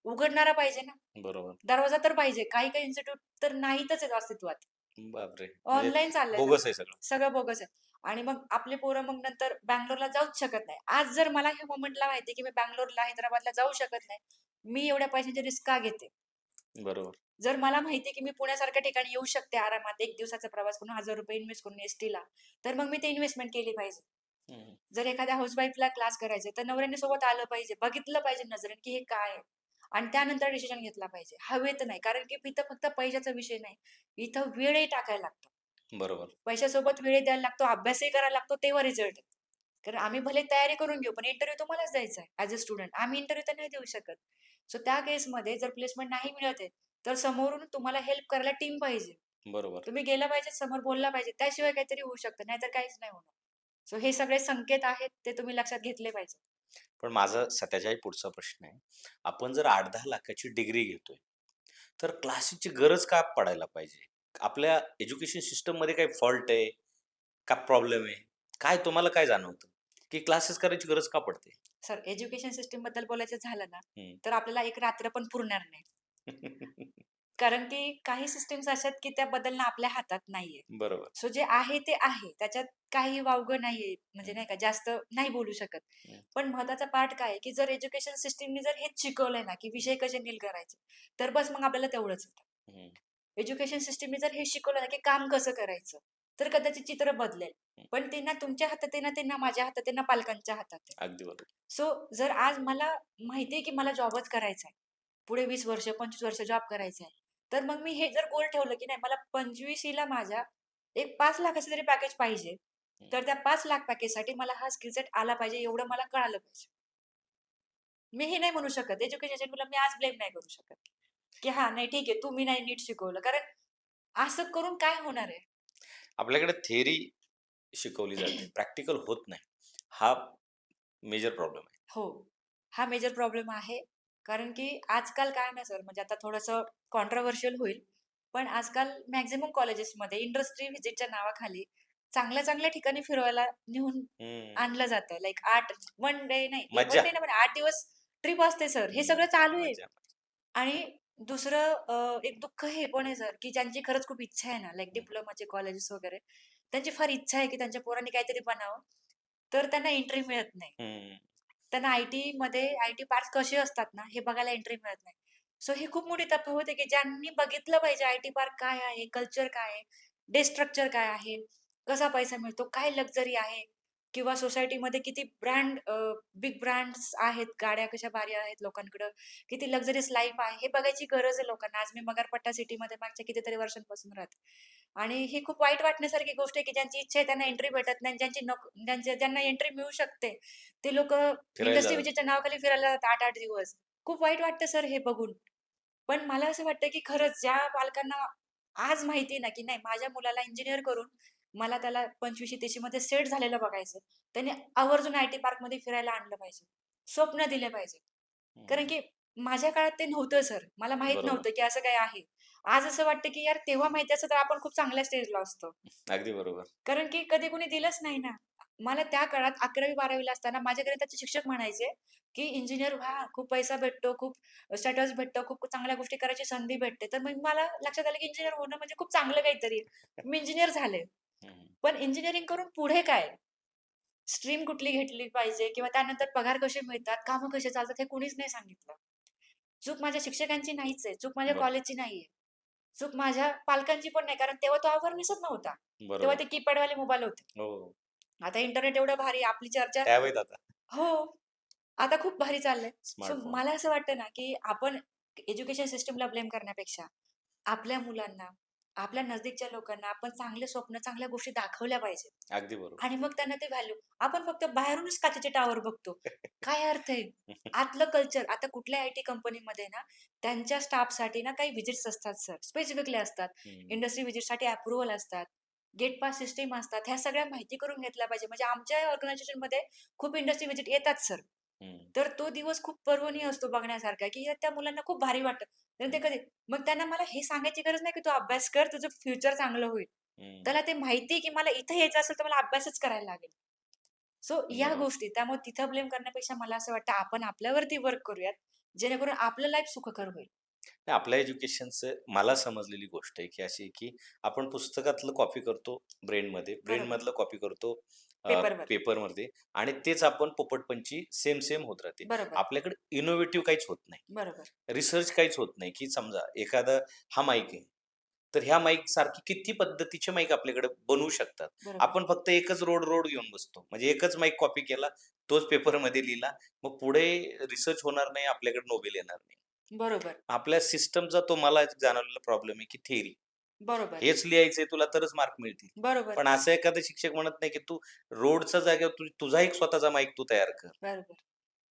उघडणारा पाहिजे ना. बरोबर. दरवाजा तर पाहिजे. काही-काही इन्स्टिट्यूट तर नाहीतच आहेत अस्तित्वात. बापरे! म्हणजे ऑनलाईन चाललंय बोगस सगळं. आहे सगळं. सगळं बोगस आहे. आणि मग आपली पोरं मग नंतर बंगलोरला जाऊच शकत नाही. आज जर मला ह्या मोमेंटला माहिती की मी बंगलोरला, हैदराबादला जाऊ शकत नाही. मी एवढ्या पैशांची रिस्क का घेते? बरोबर. जर मला माहिती की मी पुण्यासारख्या ठिकाणी येऊ शकते आरामात 1 दिवसाचा प्रवास करून ₹1000 इन्व्हेस्ट करून एसटीला, तर मग मी ते इन्व्हेस्टमेंट केली पाहिजे. हं. जर एखाद्या हाउसवाईफला क्लास करायचे, तर नवऱ्याने सोबत आलं पाहिजे, बघितलं पाहिजे नजरेने की हे काय आहे? आणि त्यानंतर डिसिजन घेतला पाहिजे. हवेत नाही. कारण की इथं फक्त पैशाचा विषय नाही. इथं वेळही टाकायला लागतो. बरोबर. पैशासोबत वेळ द्यायला लागतो, अभ्यासही करायला लागतो, तेव्हा रिझल्ट आहे. कारण आम्ही भले तयारी करून घेऊ, पण इंटरव्ह्यू तुम्हालाच द्यायचा आहे ॲज अ स्टुडंट. आम्ही इंटरव्ह्यू तर नाही देऊ शकत. सो त्या केसमध्ये जर प्लेसमेंट नाही मिळत आहे, तर समोरून तुम्हाला हेल्प करायला टीम पाहिजे. बरोबर. तुम्ही गेला पाहिजे, समोर बोलला पाहिजे. त्याशिवाय काहीतरी होऊ शकतं, नाहीतर काहीच नाही होणार. सो हे सगळे संकेत आहेत, ते तुम्ही लक्षात घेतले पाहिजे. पण माझा त्याच्याही पुढचा प्रश्न आहे. आपण जर 8-10 लाखाची डिग्री घेतोय, तर क्लासेसची गरज का पडायला पाहिजे? आपल्या एज्युकेशन सिस्टममध्ये काही फॉल्ट आहे? का प्रॉब्लेम आहे? काय तुम्हाला काय जाणवतं, की क्लासेस करायची गरज का पडते? सर एज्युकेशन सिस्टमबद्दल बोलायचं झालं ना, हं. तर आपल्याला एक रात्र पण पुरणार नाही. कारण की काही सिस्टम्स अशा आहेत, की त्या बदलणं आपल्या हातात नाहीये. बरोबर. सो जे आहे ते आहे. त्याच्यात काही वावगं नाहीये. म्हणजे हं, नाही का जास्त नाही बोलू शकत. हं, पण महत्त्वाचा पार्ट काय आहे, की जर एज्युकेशन सिस्टमनी जर हेच शिकवलंय ना, की विषय कसे डील करायचे, तर बस मग आपल्याला तेवढंच येतं. हं, एज्युकेशन सिस्टमने जर हे शिकवलं ना, की काम कसं करायचं, तर कदाचित चित्र बदलेल. हं. पण ते ना तुमच्या हातात आहे ना, ते ना माझ्या हातात आहे ना पालकांच्या हातात आहे. अगदी बरोबर. सो जर आज मला माहिती आहे, की मला जॉबच करायचा आहे. पुढे 20 वर्ष, 25 वर्ष जॉब करायचा आहे. तर मग मी हे जर गोल ठेवलं, की नाही मला 25शीला माझ्या एक 5,00,000चं तरी पॅकेज पाहिजे. हं. तर त्या 5,00,000 पॅकेजसाठी मला हा स्किल सेट आला पाहिजे, एवढं मला कळालं पाहिजे. मी हे नाही म्हणू शकत, एज्युकेशन मी आज ब्लेम नाही करू शकत, की हां, नाही ठीक आहे, तुम्ही नाही नीट शिकवलं. कारण असं करून काय होणार आहे? आपल्याकडे थिअरी शिकवली जाते, प्रॅक्टिकल होत नाही. हा मेजर प्रॉब्लेम आहे. हो. हा मेजर प्रॉब्लेम आहे. कारण की आजकाल काय ना सर, म्हणजे आता थोडंसं कॉन्ट्रोव्हर्शियल होईल. पण आजकाल मॅक्सिमम कॉलेजेसमध्ये इंडस्ट्री व्हिजिटच्या नावाखाली चांगल्या-चांगल्या ठिकाणी फिरवायला नेऊन हं. आणलं जातं. लाइक 8 1 डे नाही, 1 मज्जा. डे नाही पण 8 दिवस ट्रिप असते सर. हे हं. सगळं चालू आहे. मज्जा. आणि दुसरं एक दुःख हे पण आहे सर, की ज्यांची खरंच खूप इच्छा आहे ना, लाइक हं. डिप्लोमाचे कॉलेजेस वगैरे, त्यांची फार इच्छा आहे, की त्यांच्या पोरांनी काहीतरी बनावं. तर त्यांना एंट्री मिळत नाही. हं. त्यांना आय-टीमध्ये आय-टी पार्क्स कसे असतात ना, हे बघायला एंट्री मिळत नाही. सो ही खूप मोठी तफावत आहे, की ज्यांनी बघितलं पाहिजे आय-टी पार्क काय आहे, कल्चर काय आहे, डे स्ट्रक्चर काय आहे, कसा पैसा मिळतो, काय लक्झरी आहे किंवा सोसायटीमध्ये किती बिग ब्रँड्स आहेत, गाड्या कशा भारी आहेत लोकांकडं, किती लक्झरियस लाईफ आहे, हे बघायची गरज आहे लोकांना. आज मी मगारपट्टा सिटीमध्ये मागच्या कितीतरी वर्षांपासून राहते. आणि ही खूप वाईट वाटण्यासारखी गोष्ट आहे, की ज्यांची इच्छा आहे त्यांना एंट्री भेटत नाही. ज्यांना एंट्री मिळू शकते, ते लोकं फिरायला इंडस्ट्री जातात. व्हिजिटच्या नावाखाली फिरायला जातात 8-8 दिवस. खूप वाईट वाटतं सर हे बघून. पण मला असं वाटतं, की खरंच ज्या पालकांना आज माहिती आहे ना, की नाही माझ्या मुलाला इंजिनिअर करून मला त्याला 25शी मध्ये सेट झालेलं बघायचं. त्यांनी आवर्जून आय-टी पार्कमध्ये फिरायला आणलं पाहिजे. स्वप्न दिले पाहिजे. कारण हं. की माझ्या काळात ते नव्हतं सर. मला माहीत बरोबर. नव्हतं, की असं काही आहे. आज असं वाटतं, की यार तेव्हा माहिती असतं तर आपण खूप चांगल्या स्टेजला असतो. अगदी बरोबर. कारण की कधी कोणी दिलंच नाही ना. मला त्या काळात 11वी-12वी ला असताना माझ्या गणिताचे शिक्षक म्हणायचे, की "इंजिनिअर व्हा, खूप पैसा भेटतो, खूप स्टेटस भेटतं, खूप चांगल्या गोष्टी करायची संधी भेटते." तर मग मला लक्षात आलं, की इंजिनिअर होणं म्हणजे खूप चांगलं काहीतरी आहे. मी इंजिनिअर झाले. हं. पण इंजिनिअरिंग करून पुढे काय? स्ट्रीम कुठली घेतली पाहिजे किंवा त्यानंतर पगार कसे मिळतात, कामं कसे चालतात हे कुणीच नाही सांगितलं. चूक माझ्या शिक्षकांची नाहीच आहे, चूक माझ्या बरं. कॉलेजची नाहीये. चूक माझ्या पालकांची पण नाही, कारण तेव्हा तो अवेअरनेसच नव्हता. तेव्हा बरोबर. ते कीपॅडवाले मोबाईल होते. हो. आता इंटरनेट एवढं भारी आपली चर्चा टॅब आहेत आता. हो. आता खूप भारी चाललंय. So smartphone. मला असं वाटतं ना, की आपण एज्युकेशन सिस्टमला ब्लेम करण्यापेक्षा आपल्या मुलांना, आपल्या नजदीकच्या लोकांना आपण चांगले स्वप्न, चांगल्या गोष्टी दाखवल्या पाहिजेत. अगदी बरोबर. आणि मग त्यांना ते व्हॅल्यू आपण फक्त बाहेरूनच काचेचे टॉवर बघतो. काय अर्थ आहे? आतलं कल्चर आता कुठल्या आय-टी कंपनीमध्ये ना, त्यांच्या स्टाफसाठी ना काही व्हिजिट्स असतात सर, स्पेसिफिकली असतात. हं. इंडस्ट्री व्हिजिटसाठी अप्रूव्हल असतात. गेट पास सिस्टम असतात. ह्या सगळ्या माहिती करून घेतल्या पाहिजे. म्हणजे आमच्या ऑर्गनायझेशनमध्ये खूप इंडस्ट्री व्हिजिट येतात सर. हं. तर तो दिवस खूप पर्वणीय असतो बघण्यासारखा, की यार त्या मुलांना खूप भारी वाटतं. तर ते हं. कधी मग त्यांना मला हे सांगायची गरज नाही, की "तू अभ्यास कर, तुझं फ्युचर चांगलं होईल." हं. त्याला ते माहिती आहे, की मला इथे यायचं असेल, तर मला अभ्यासच करायला लागेल. सो या बरोबर. गोष्टी त्यामुळे तिथं ब्लेम करण्यापेक्षा मला असं वाटतं आपण आपल्यावरती वर्क करूयात, जेणेकरून आपलं लाईफ सुखकर होईल. नाही, आपल्या एज्युकेशनचं मला समजलेली गोष्ट आहे, की अशी आहे, की आपण पुस्तकातलं कॉपी करतो ब्रेनमध्ये, बरोबर. ब्रेनमधलं कॉपी करतो पेपरवर. पेपरमध्ये आणि तेच आपण पोपटपंची सेम होत राहते. बरोबर. आपल्याकडे इनोव्हेटिव्ह काहीच होत नाही. बरोबर. रिसर्च काहीच होत नाही, की समजा एखादा हा माईक आहे. तर ह्या माईक सारखी किती पद्धतीचे माईक आपल्याकडे बनवू शकतात. बरोबर. आपण फक्त एकच रोड घेऊन बसतो. म्हणजे एकच माईक कॉपी केला, तोच पेपरमध्ये लिहिला. मग पुढे रिसर्च होणार नाही, आपल्याकडे नोबेल येणार नाही. बरोबर. आपल्या सिस्टमचा तो मला एक जाणवलेला प्रॉब्लेम आहे, की थिअरी. बरोबर. हेच लिहायचंय तुला तरच मार्क मिळतील. बरोबर. पण असं एखादा शिक्षक म्हणत नाही, की तू रोडच्या जागेवर तुझा एक स्वतःचा माईक तू तयार कर. बरोबर.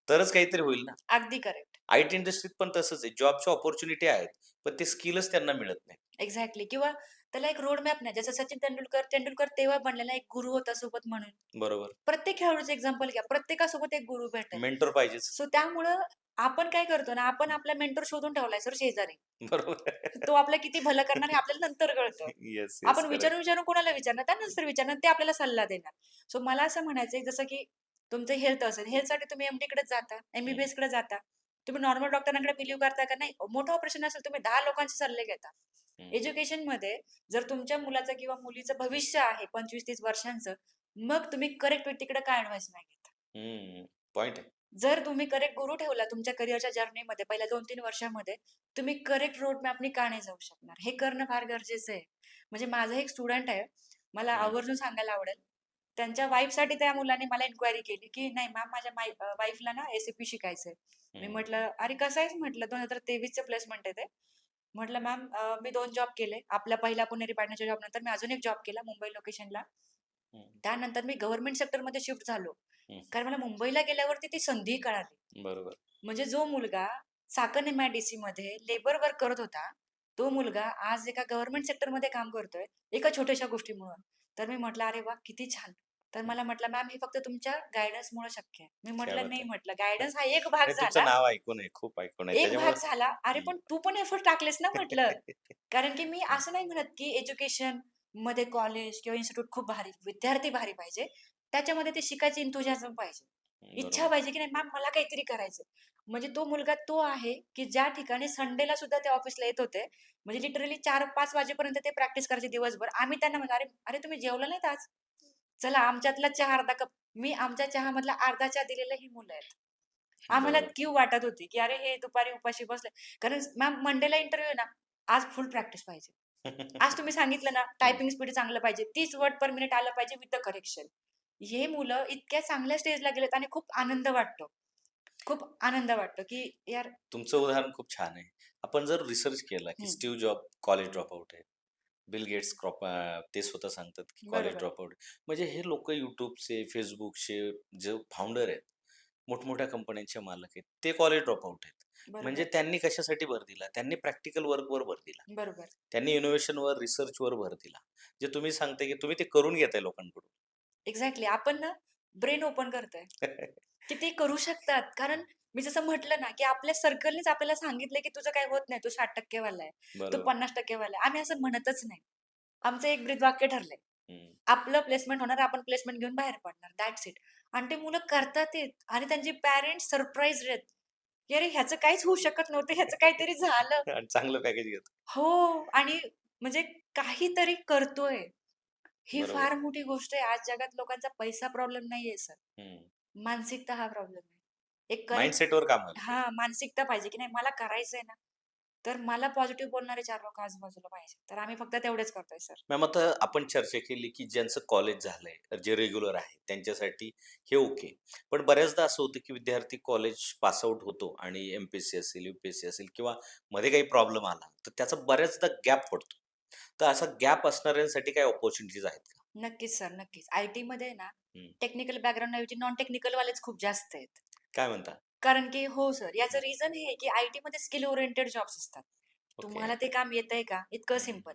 तरच काहीतरी होईल ना. अगदी करेक्ट. आय-टी इंडस्ट्रीत पण तसंच आहे. जॉबच्या अपॉर्च्युनिटी आहेत. पण ते स्किलच त्यांना मिळत नाही. एक्झॅक्टली किंवा त्याला एक रोड मॅप नाही. जसं सचिन तेंडुलकर तेव्हा बनलेला एक गुरु होता सोबत म्हणून. बरोबर. प्रत्येक खेळाडूचं एक्झाम्पल घ्या. प्रत्येकासोबत एक गुरु भेटेल. मेंटॉर पाहिजेच. सो त्यामुळं आपण काय करतो ना, आपण आपला मेंटर शोधून ठेवलाय सर शेजारी. बरोबर. तो आपलं किती भलं करणार हे आपल्याला नंतर कळतं. येस. आपण करेक्ट. विचारून-विचारून कोणाला विचारणार? त्यानंतर विचारणार, ते आपल्याला सल्ला देणार. सो मला असं म्हणायचंय जसं की तुमचं हेल्थ असेल, हेल्थसाठी तुम्ही एम-डीकडेच जाता, हं, एम-बी-बी-एसकडे जाता. तुम्ही नॉर्मल डॉक्टरांकडे बिलीव्ह करता का नाही? मोठं ऑपरेशन असेल तुम्ही 10 लोकांचे सल्ले घेता. हं, एज्युकेशनमध्ये जर तुमच्या मुलाचं किंवा मुलीचं भविष्य आहे 25-30 वर्षांचं, मग तुम्ही करेक्ट व्यक्तीकडे का ॲडव्हाइस नाही घेत? हं. पॉइंट आहे. जर तुम्ही करेक्ट गुरु ठेवला तुमच्या करिअरच्या जर्नीमध्ये पहिल्या 2-3 वर्षामध्ये, तुम्ही करेक्ट रोड मॅपनी का नाही जाऊ शकणार? हे करणं फार गरजेचं आहे. म्हणजे माझा एक स्टुडंट आहे. मला हं, आवर्जून सांगायला आवडेल. त्यांच्या वाईफसाठी त्या मुलाने मला इन्क्वायरी केली, की "नाही मॅम माझ्या वाईफला ना एस-ए-पी शिकायचंय." मी हं, म्हटलं, "अरे कसं आहेस?" म्हटलं, "2023चं प्लेसमेंट आहे ते." म्हटलं, "मॅम मी 2 जॉब केले. आपल्या पहिल्या पुणेरी पाटण्याच्या जॉबनंतर मी अजून एक जॉब केला मुंबई लोकेशनला. हं, त्यानंतर मी गव्हर्नमेंट सेक्टरमध्ये शिफ्ट झालो. हं. कारण मला मुंबईला गेल्यावरती ती संधी कळाली. बरोबर. म्हणजे जो मुलगा चाकण एम-आय-डी-सीमध्ये लेबर वर्क करत होता, तो मुलगा आज एका गव्हर्नमेंट सेक्टरमध्ये काम करतोय, एका छोट्याशा गोष्टीमुळं. तर मी म्हटलं, "अरे वाह! किती छान." तर हं. मला म्हटलं, "मॅम हे फक्त तुमच्या गाईडन्समुळे शक्य आहे." मी क्या म्हटलं, बात "नाही," है! म्हटलं, "गाईडन्स हा एक भाग नाही तुमचं झाला, नाव ऐकून आहे, खूप ऐकून आहे. एक भाग त्याच्यामुळं झाला. अरे हं, पण तू पण एफर्ट टाकलेस ना," म्हटलं. कारण की मी हं, असं नाही म्हणत, की एज्युकेशनमध्ये कॉलेज किंवा इन्स्टिट्यूट खूप भारी, विद्यार्थी भारी पाहिजे. त्याच्यामध्ये ते शिकायचं एन्थुसियाझम पाहिजे. इच्छा बरोबर. पाहिजे, की नाही मॅम मला काहीतरी करायचं. म्हणजे तो मुलगा तो आहे, की ज्या ठिकाणी संडेला सुद्धा ते ऑफिसला येत होते. म्हणजे लिटरली 4-5 वाजेपर्यंत ते प्रॅक्टिस करायचे दिवसभर. आम्ही त्यांना म्हणतो, "अरे अरे तुम्ही जेवला नाहीत आज? चला आमच्यातला चहा अर्धा कप." मी आमच्या चहामधला अर्धा चहा दिलेला ही मुलं आहेत. आम्हाला बरोबर. कीव वाटत होती, की अरे हे दुपारी उपाशी बसले. कारण मॅम मंडेला इंटरव्ह्यू आहे ना, आज फुल प्रॅक्टिस पाहिजे. आज तुम्ही सांगितलं ना, हं. टायपिंग स्पीड चांगलं पाहिजे. 30 वर्ड पर मिनिट आलं पाहिजे विथ द करेक्शन. हे मुलं इतक्या चांगल्या स्टेजला गेलेत आणि खूप आनंद वाटतो. खूप आनंद वाटतो, की यार तुमचं उदाहरण खूप छान आहे. आपण जर रिसर्च केला, की हं, स्टीव्ह जॉब कॉलेज ड्रॉपआउट आहे. बिल गेट्स ते स्वतः सांगतात, की कॉलेज बरोबर, ड्रॉपआउट आहे. म्हणजे हे लोकं YouTubeचे, Facebookचे जे फाउंडर आहेत, मोठमोठ्या कंपन्यांचे मालक आहेत, ते कॉलेज ड्रॉपआउट आहेत. म्हणजे बरोबर, त्यांनी कशासाठी भर दिला? त्यांनी प्रॅक्टिकल वर्कवर भर दिला. बरोबर. त्यांनी इनोव्हेशनवर, रिसर्चवर भर दिला. जे तुम्ही सांगताय, की तुम्ही ते करून घेताय लोकांकडून. एक्झॅक्टली. आपण ना ब्रेन ओपन करतोय, की ते करू शकतात. कारण मी जसं म्हटलं ना, की आपल्या सर्कलनीच आपल्याला सांगितलंय, की तुझं काही होत नाही. तू 60% वाला आहे. तू बरोबर. 50% वाला आहे. आम्ही असं म्हणतच नाही. आमचं एक ब्रीदवाक्य ठरलंय. हं. आपलं प्लेसमेंट होणार, आपण प्लेसमेंट घेऊन बाहेर पडणार. That's it. आणि ते मुलं करतात ते आणि त्यांचे पॅरेंट्स सरप्राईज्ड आहेत, की "अरे ह्याचं काहीच होऊ शकत नव्हतं. ह्याचं काहीतरी झालं." आणि चांगलं पॅकेज घेतो. हो आणि म्हणजे काहीतरी करतोय. ही बरोबर. फार मोठी गोष्ट आहे. आज जगात लोकांचा पैसा प्रॉब्लेम नाहीये सर. हं. मानसिकता हा प्रॉब्लेम आहे. एक करेक्ट माइंडसेटवर काम आलं पाहिजे. हां, मानसिकता पाहिजे, की नाही मला करायचंय ना, तर मला पॉझिटिव्ह बोलणारे 4 लोकं आजूबाजूला पाहिजे. तर आम्ही फक्त तेवढेच करतोय सर. मॅम आता आपण चर्चा केली, की ज्यांचं कॉलेज झालंय, जे रेग्युलर आहे, त्यांच्यासाठी हे ओके. पण बऱ्याचदा असं होतं, की विद्यार्थी कॉलेज पास आउट होतो आणि एम-पी-एस-सी असेल, यू-पी-एस-सी असेल किंवा मध्ये काही प्रॉब्लेम आला, तर त्याचा बऱ्याचदा गॅप पडतो. तर असा गॅप असणाऱ्यांसाठी काही अपॉर्च्युनिटीज आहेत का? नक्कीच सर, नक्कीच. आय-टीमध्ये ना, हं. टेक्निकल बॅकग्राऊंडऐवजी नॉन टेक्निकल वालेच खूप जास्त आहेत. काय म्हणता? कारण की हो सर, याचं हं. रिझन हे आहे, की आय-टीमध्ये स्किल ओरिएंटेड जॉब्स असतात. ओके. तुम्हाला ते काम येतंय का? इतकं हं, हं, सिंपल.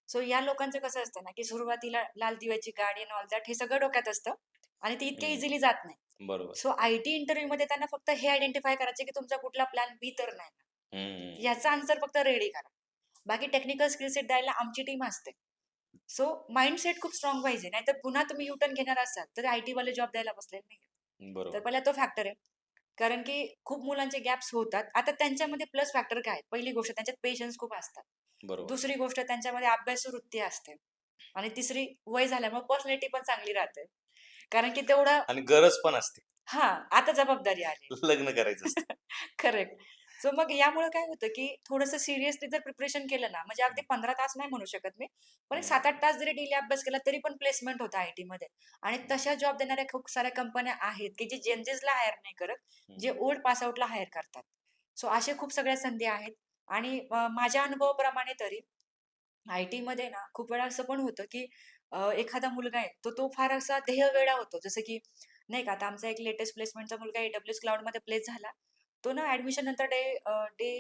सो या लोकांचं कसं असतं ना, की सुरुवातीला लाल दिव्याची गाडी एंड ऑल दॅट हे सगळं डोक्यात असतं आणि ते इतके इझिली जात नाही. बरोबर. सो आय-टी इंटरव्ह्यूमध्ये त्यांना फक्त हे आयडेंटिफाय करायचं की तुमचा कुठला प्लॅन बी तर नाही ना. हं, याचा आन्सर फक्त रेडी करा. बाकी टेक्निकल स्किल सेट द्यायला आमची टीम असते. सो माइंडसेट खूप स्ट्राँग पाहिजे. नाहीतर पुन्हा तुम्ही यू टर्न घेणार असाल, तर आय-टी वाले जॉब द्यायला बसलेले नाहीयेत. तर बरोबर. पहिला तो फॅक्टर आहे. कारण की खूप मुलांचे गॅप्स होतात. आता त्यांच्यामध्ये प्लस फॅक्टर काय आहे? पहिली गोष्ट त्यांच्यात पेशन्स खूप असतात. बरोबर. दुसरी गोष्ट त्यांच्यामध्ये अभ्यासू वृत्ती असते. आणि तिसरी वय झाल्यामुळे पर्सनॅलिटी पण चांगली राहते. कारण की तेवढं आणि गरज पण असते. हां, आता जबाबदारी आली. लग्न करायचं असतं. करेक्ट. सो मग यामुळे काय होतं, की थोडंसं सिरियसली जर प्रिपरेशन केलं ना, म्हणजे अगदी हं, 15 तास नाही म्हणू शकत मी, पण एक हं, 7-8 तास जरी डेली अभ्यास केला, तरी पण प्लेसमेंट होतं आय-टीमध्ये. आणि हं, तशा जॉब देणाऱ्या खूप साऱ्या कंपन्या आहेत, की जे जेन हायर नाही करत, हं, जे ओल्ड पास आउटला हायर करतात. सो अशा खूप सगळ्या संधी आहेत. आणि माझ्या अनुभवाप्रमाणे तरी आय-टीमध्ये ना खूप वेळा असं पण होतं, की एखादा मुलगा आहे, तो फार असा ध्येयवेडा होतो. जसं की नाही का, आता आमचा एक लेटेस्ट प्लेसमेंटचा मुलगा AWS क्लाउडमध्ये प्लेस झाला. तो ना ॲडमिशन नंतर डे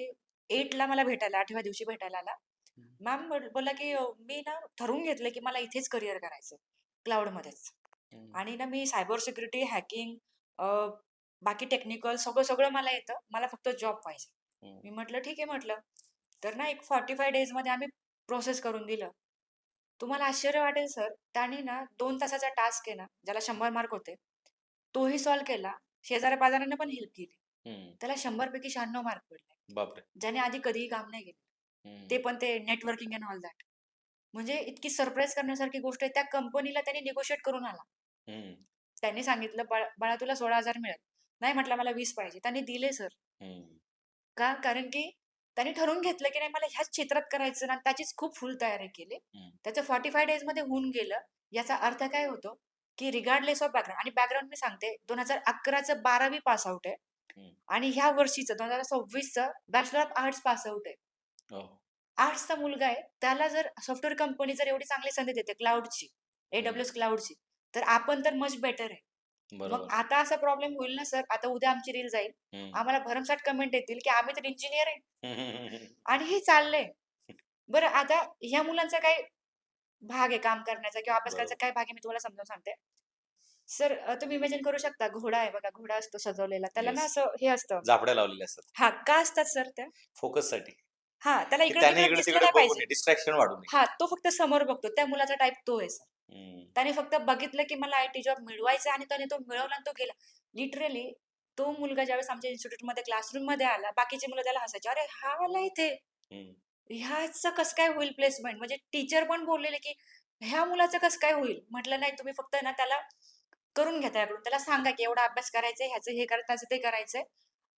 8ला मला भेटायला 8व्या दिवशी भेटायला आला. हं, मॅम बोलला, की मी ना ठरवून घेतलंय, की मला इथेच करियर करायचंय, क्लाउडमध्येच. हं, आणि ना मी सायबर सिक्युरिटी, हॅकिंग बाकी टेक्निकल सगळं मला येतं. मला फक्त जॉब पाहिजे. हं, मी म्हटलं, "ठीक आहे," म्हटलं. तर ना एक 45 डेजमध्ये आम्ही प्रोसेस करून दिलं. तुम्हाला आश्चर्य वाटेल सर, त्याने ना 2 तासाचा टास्क आहे ना, ज्याला 100 मार्क होते, तोही सॉल्व्ह केला. शेजाऱ्या-पाजाऱ्यांना पण हेल्प केली. हं. त्याला 100 पैकी 96 मार्क पडले. बापरे! ज्याने आधी कधीही काम नाही केलं. ते हं, पण ते नेटवर्किंग एंड ऑल दॅट. म्हणजे इतकी सरप्राईज करण्यासारखी गोष्ट आहे. त्या कंपनीला त्याने निगोशिएट करून आला. हं, त्यांनी सांगितलं, बाळा तुला 16,000 मिळेल." नाही म्हटला, "मला 20 पाहिजे." त्यांनी दिले सर. हं, का? कारण की त्यांनी ठरवून घेतलं, की नाही मला ह्याच क्षेत्रात करायचं ना, त्याचीच खूप फुल तयारी केली. हं, त्याचं 45 डेजमध्ये होऊन गेलं. याचा अर्थ काय होतो? की रिगार्डलेस ऑफ बॅकग्राऊंड, आणि बॅकग्राऊंड मी सांगते 2011चं 12वी पास आउट आहे हं. आणि ह्या वर्षीचं 2026चं bachelor of arts pass out आहे. हो. आर्ट्सचा मुलगा आहे, त्याला जर सॉफ्टवेअर कंपनी जर एवढी चांगली संधी देते क्लाउडची, हं. AWS क्लाउडची, तर आपण तर मच बेटर आहे. मग बरोबर. आता असा प्रॉब्लेम होईल ना सर, आता उद्या आमची रील जाईल. हं. आम्हाला भरमसाठ कमेंट येतील, की आम्ही तर इंजिनिअर आहे हं, हं, हं, हं. आणि हे चाललंय. बरं आता ह्या मुलांचा काय भाग आहे काम करण्याचा किंवा अभ्यास करायचा बरोबर. काय भाग आहे, मी तुम्हाला समजावून सांगते. सर तुम्ही इमॅजिन करू शकता, घोडा आहे बघा, घोडा असतो सजवलेला. त्याला ना येस. असं हे असतं. झापड्या लावलेल्या असतात हां, का असतात सर त्या? फोकससाठी, हां, त्याला की त्याने इकडं-तिकडं दिसलं इकडे-तिकडे नाही बघू पाहिजे. नये, डिस्ट्रॅक्शन वाढू नये. हां, तो फक्त समोर बघतो. त्या मुलाचा टाइप तो आहे सर. हं. त्याने फक्त बघितलं, की मला आयटी जॉब मिळवायचा आहे आणि त्याने तो मिळवला आणि तो गेला. लिटरली तो मुलगा ज्यावेळेस आमच्या इन्स्टिट्यूटमध्ये क्लासरूममध्ये आला, बाकीची मुलं त्याला हसायची. "अरे, हा आला इथे. हं. ह्याचं कसं काय होईल प्लेसमेंट?" म्हणजे टीचर पण बोललेले, की "ह्या मुलाचं कसं काय होईल?" म्हटलं, "नाही, तुम्ही फक्त ना त्याला करून घ्या त्याच्याकडून. त्याला सांगा, की एवढा अभ्यास करायचा आहे, ह्याचं हे करायचं, त्याचं ते करायचंय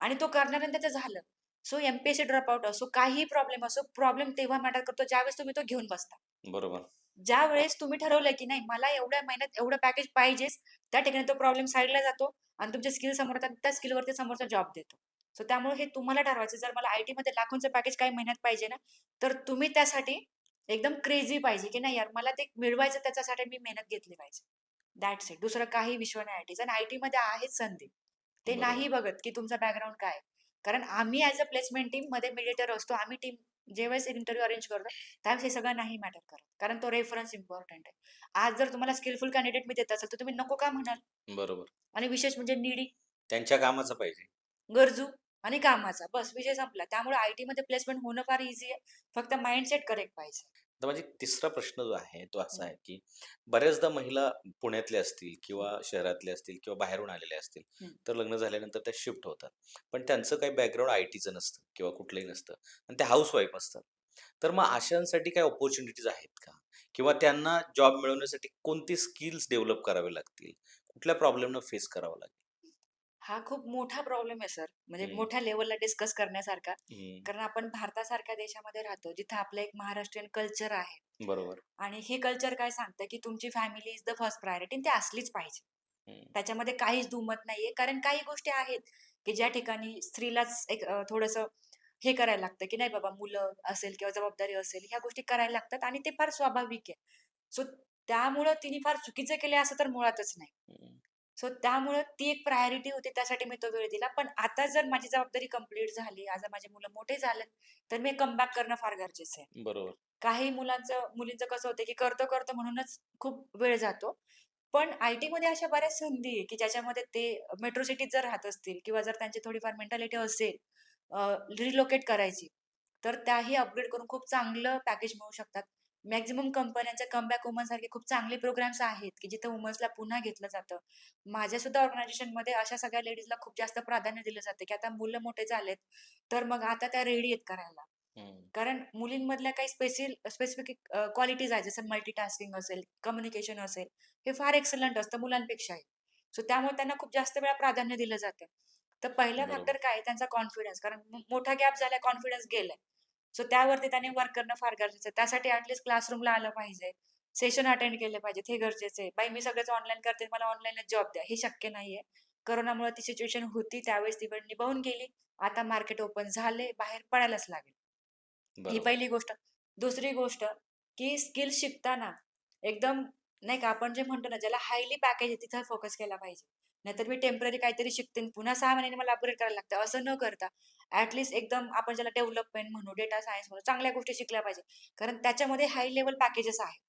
आणि तो करणार आणि त्याचं झालं." सो एम-पी-एस-सी ड्रॉपआउट असो, काहीही प्रॉब्लेम असो, प्रॉब्लेम तेव्हा मॅटर करतो ज्यावेळेस तुम्ही तो घेऊन बसता. बरोबर. ज्यावेळेस तुम्ही ठरवलंय, की नाही मला एवढ्या महिन्यात एवढं पॅकेज पाहिजेच, त्या ठिकाणी तो प्रॉब्लेम साइडला जातो आणि तुमच्या स्किल समोर येतात, त्या स्किलवरती समोरचा जॉब देतो. सो त्यामुळे हे तुम्हाला ठरवायचं. जर मला आयटीमध्ये लाखोंचं पॅकेज काही महिन्यात पाहिजे ना, तर तुम्ही त्यासाठी एकदम क्रेझी पाहिजे, की नाही यार मला ते मिळवायचं त्याच्यासाठी मी मेहनत घेतली पाहिजे. That's it. दुसरं काही विश्व नाही आयटीचा आणि आयटीमध्ये आहेच संधी. ते बरोबर. नाही बघत, की तुमचा बॅकग्राऊंड काय आहे. कारण आम्ही ॲज अ प्लेसमेंट टीममध्ये मीडिएटर असतो. आम्ही टीम ज्यावेळेस इंटरव्ह्यू अरेंज करतो, त्यावेळेस हे सगळं नाही मॅटर करत. कारण तो रेफरन्स इम्पॉर्टंट आहे. आज जर तुम्हाला स्किलफुल कॅन्डिडेट मी देत असेल, तर तुम्ही नको का म्हणाल? बरोबर. आणि विशेष म्हणजे नीडी, त्यांच्या कामाचं पाहिजे. गरजू आणि कामाचा. बस विषय संपला. त्यामुळे आयटीमध्ये प्लेसमेंट होणं फार ईझी आहे. फक्त माइंडसेट करेक्ट पाहिजे. तर माझी तिसरा प्रश्न जो आहे तो असा हं, आहे, की बऱ्याचदा महिला पुण्यातल्या असतील हं, किंवा शहरातल्या असतील किंवा बाहेरून आलेल्या असतील, हं. तर लग्न झाल्यानंतर त्या शिफ्ट होतात. पण त्यांचं काही बॅकग्राऊंड आयटीचं नसतं किंवा कुठलंही नसतं आणि त्या हाउसवाईफ असतात. तर मग अशांसाठी काही अपॉर्च्युनिटीज आहेत का? किंवा त्यांना जॉब मिळवण्यासाठी कोणती स्किल्स डेव्हलप करावे लागतील? कुठल्या प्रॉब्लेमना फेस करावं लागेल? हा खूप मोठा प्रॉब्लेम आहे सर. म्हणजे हं. मोठ्या लेव्हलला डिस्कस करण्यासारखा. हं. कारण आपण भारतासारख्या देशामध्ये राहतो, जिथं आपलं एक महाराष्ट्रीयन कल्चर आहे. बरोबर. आणि हे कल्चर काय सांगतं, की तुमची family is the first priority आणि ती असलीच पाहिजे. हं. त्याच्यामध्ये काहीच दुमत नाहीये. कारण काही गोष्टी आहेत, की ज्या ठिकाणी स्त्रीलाच एक थोडंसं हे करायला लागतं, की नाही बाबा मुलं असेल किंवा जबाबदारी असेल, ह्या गोष्टी करायला लागतात आणि ते फार स्वाभाविक आहे. सो त्यामुळं तिने फार चुकीचं केलंय असं तर मुळातच नाही. हं. सो त्यामुळं ती एक प्रायोरिटी होती, त्यासाठी मी तो वेळ दिला. पण आता जर माझी जबाबदारी कंप्लीट झाली, आज माझी मुलं मोठे झालेत, तर मी कमबॅक करणं फार गरजेचं आहे. बरोबर. काही मुलींचं कसं होतं, की करतो म्हणूनच खूप वेळ जातो. पण आय-टीमध्ये अशा बऱ्याच संधी आहे, की ज्याच्यामध्ये ते मेट्रो सिटीत जर राहत असतील किंवा जर त्यांची थोडीफार मेंटॅलिटी असेल रिलोकेट करायची, तर त्याही अपग्रेड करून खूप चांगलं पॅकेज मिळवू शकतात. मॅक्सिमम कंपन्यांच्या कमबॅक वुमनसारखे खूप चांगले प्रोग्राम्स आहेत, की जिथे वुमन्सला पुन्हा घेतलं जातं. माझ्या सुद्धा ऑर्गनायझेशनमध्ये अशा सगळ्या लेडीजला खूप जास्त प्राधान्य दिलं जातं, की आता मुलं मोठे झालेत, तर मग आता त्या रेडी आहेत करायला. हं. कारण मुलींमधल्या काही स्पेसिफिक क्वालिटीज आहेत, जसं मल्टीटास्किंग असेल, कम्युनिकेशन असेल, हे फार एक्सलंट असतं मुलांपेक्षाही. सो त्यामुळे त्यांना खूप जास्त वेळा प्राधान्य दिलं जातं. तर पहिला बरोबर. फॅक्टर काय आहे त्यांचा कॉन्फिडन्स. कारण मोठा गॅप झालाय, कॉन्फिडन्स गेलाय. सो त्यावरती त्याने वर्क करणं फार गरजेचं आहे. त्यासाठी ॲटलीस्ट क्लासरूमला आलं पाहिजे. सेशन अटेंड केले पाहिजेत, हे गरजेचं आहे. "बाई मी सगळंच ऑनलाईन करते, मला ऑनलाईनच जॉब द्या." हे शक्य नाहीये. कोरोनामुळे ती सिच्युएशन होती, त्यावेळेस ती वेळ निभावून गेली. आता मार्केट ओपन झाले, बाहेर पडायलाच लागेल. ही बरोबर. पहिली गोष्ट. दुसरी गोष्ट, की स्किल शिकताना एकदम नाही का आपण जे म्हणतो ना, ज्याला हायली पॅकेज आहे तिथं फोकस केला पाहिजे. नाहीतर मी टेम्पररी काहीतरी शिकते आणि पुन्हा 6 महिन्यांनी मला अपग्रेड करायला लागतं, असं न करता एकदम आपण ज्याला डेव्हलपमेंट म्हणू, डेटा सायन्स म्हणू, चांगल्या गोष्टी शिकल्या पाहिजे. कारण त्याच्यामध्ये हाय लेव्हल पॅकेजेस आहेत.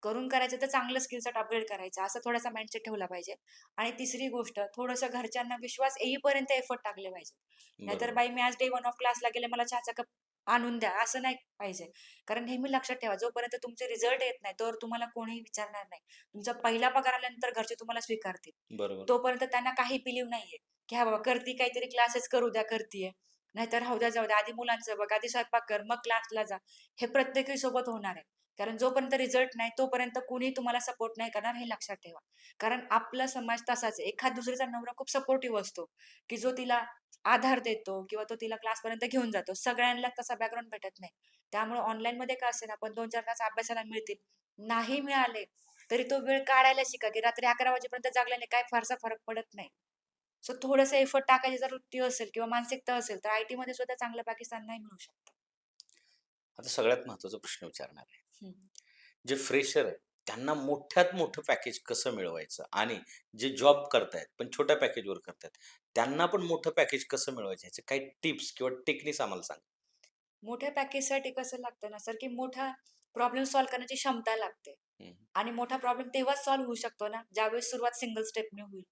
करून करायचं तर चांगलं स्किल सेट अपग्रेड करायचा, असा थोडासा माइंडसेट ठेवला पाहिजे. आणि तिसरी गोष्ट, थोडंसं घरच्यांना विश्वास येईपर्यंत एफर्ट टाकले पाहिजे. नाहीतर बरोबर. बाई मी आज डे 1 ऑफ क्लासला गेले, मला चहाचा कप आणून द्या, असं नाही पाहिजे. कारण नेहमी लक्षात ठेवा, जोपर्यंत तुमचे रिझल्ट येत नाही, तोवर तुम्हाला कोणीही विचारणार नाही. तुमचा पहिला पगार आल्यानंतर घरचे तुम्हाला स्वीकारतील. बरोबर. तोपर्यंत त्यांना काही बिलीव्ह नाहीये, की "हां बाबा करती काहीतरी क्लासेस करू द्या, करतीये." नाहीतर राहू द्या, जाऊ द्या. आधी मुलांचं बघ, आधी स्वयंपाक कर, मग क्लासला जा. हे प्रत्येकीसोबत होणार आहे. कारण जोपर्यंत रिझल्ट नाही, तोपर्यंत कुणीही तुम्हाला सपोर्ट नाही करणार, हे लक्षात ठेवा. कारण आपला समाज तसाच आहे. एखाद दुसरीचा नवरा खूप सपोर्टिव्ह असतो, की जो तिला आधार देतो किंवा तो तिला क्लासपर्यंत घेऊन जातो. सगळ्यांना तसा बॅकग्राऊंड भेटत नाही. त्यामुळे ऑनलाईनमध्ये का असेना, पण 2-4 तास अभ्यासाला मिळतील. नाही मिळाले, तरी तो वेळ काढायला शिका, की रात्री 11 वाजेपर्यंत जागल्याने काय फारसा फरक पडत नाही. सो थोडंसं एफर्ट टाकायची जर वृत्ती असेल किंवा मानसिकता असेल, तर आय-टीमध्ये सुद्धा चांगलं पॅकेज त्यांनाही मिळू शकतं. आता सगळ्यात महत्त्वाचा प्रश्न विचारणार आहे. हं. जे फ्रेशर आहेत, त्यांना मोठ्यात मोठं पॅकेज कसं मिळवायचं? आणि जे जॉब करतायत, पण छोट्या पॅकेजवर करतायत, त्यांना पण मोठं पॅकेज कसं मिळवायचं? ह्याचे काही टिप्स किंवा टेक्निक्स आम्हाला सांगा. मोठ्या पॅकेजसाठी कसं लागतं ना सर, की मोठा प्रॉब्लेम सॉल्व्ह करण्याची क्षमता लागते हं, आणि मोठा प्रॉब्लेम तेव्हाच सॉल्व्ह होऊ शकतो ना, ज्यावेळेस सुरुवात सिंगल स्टेपने होईल.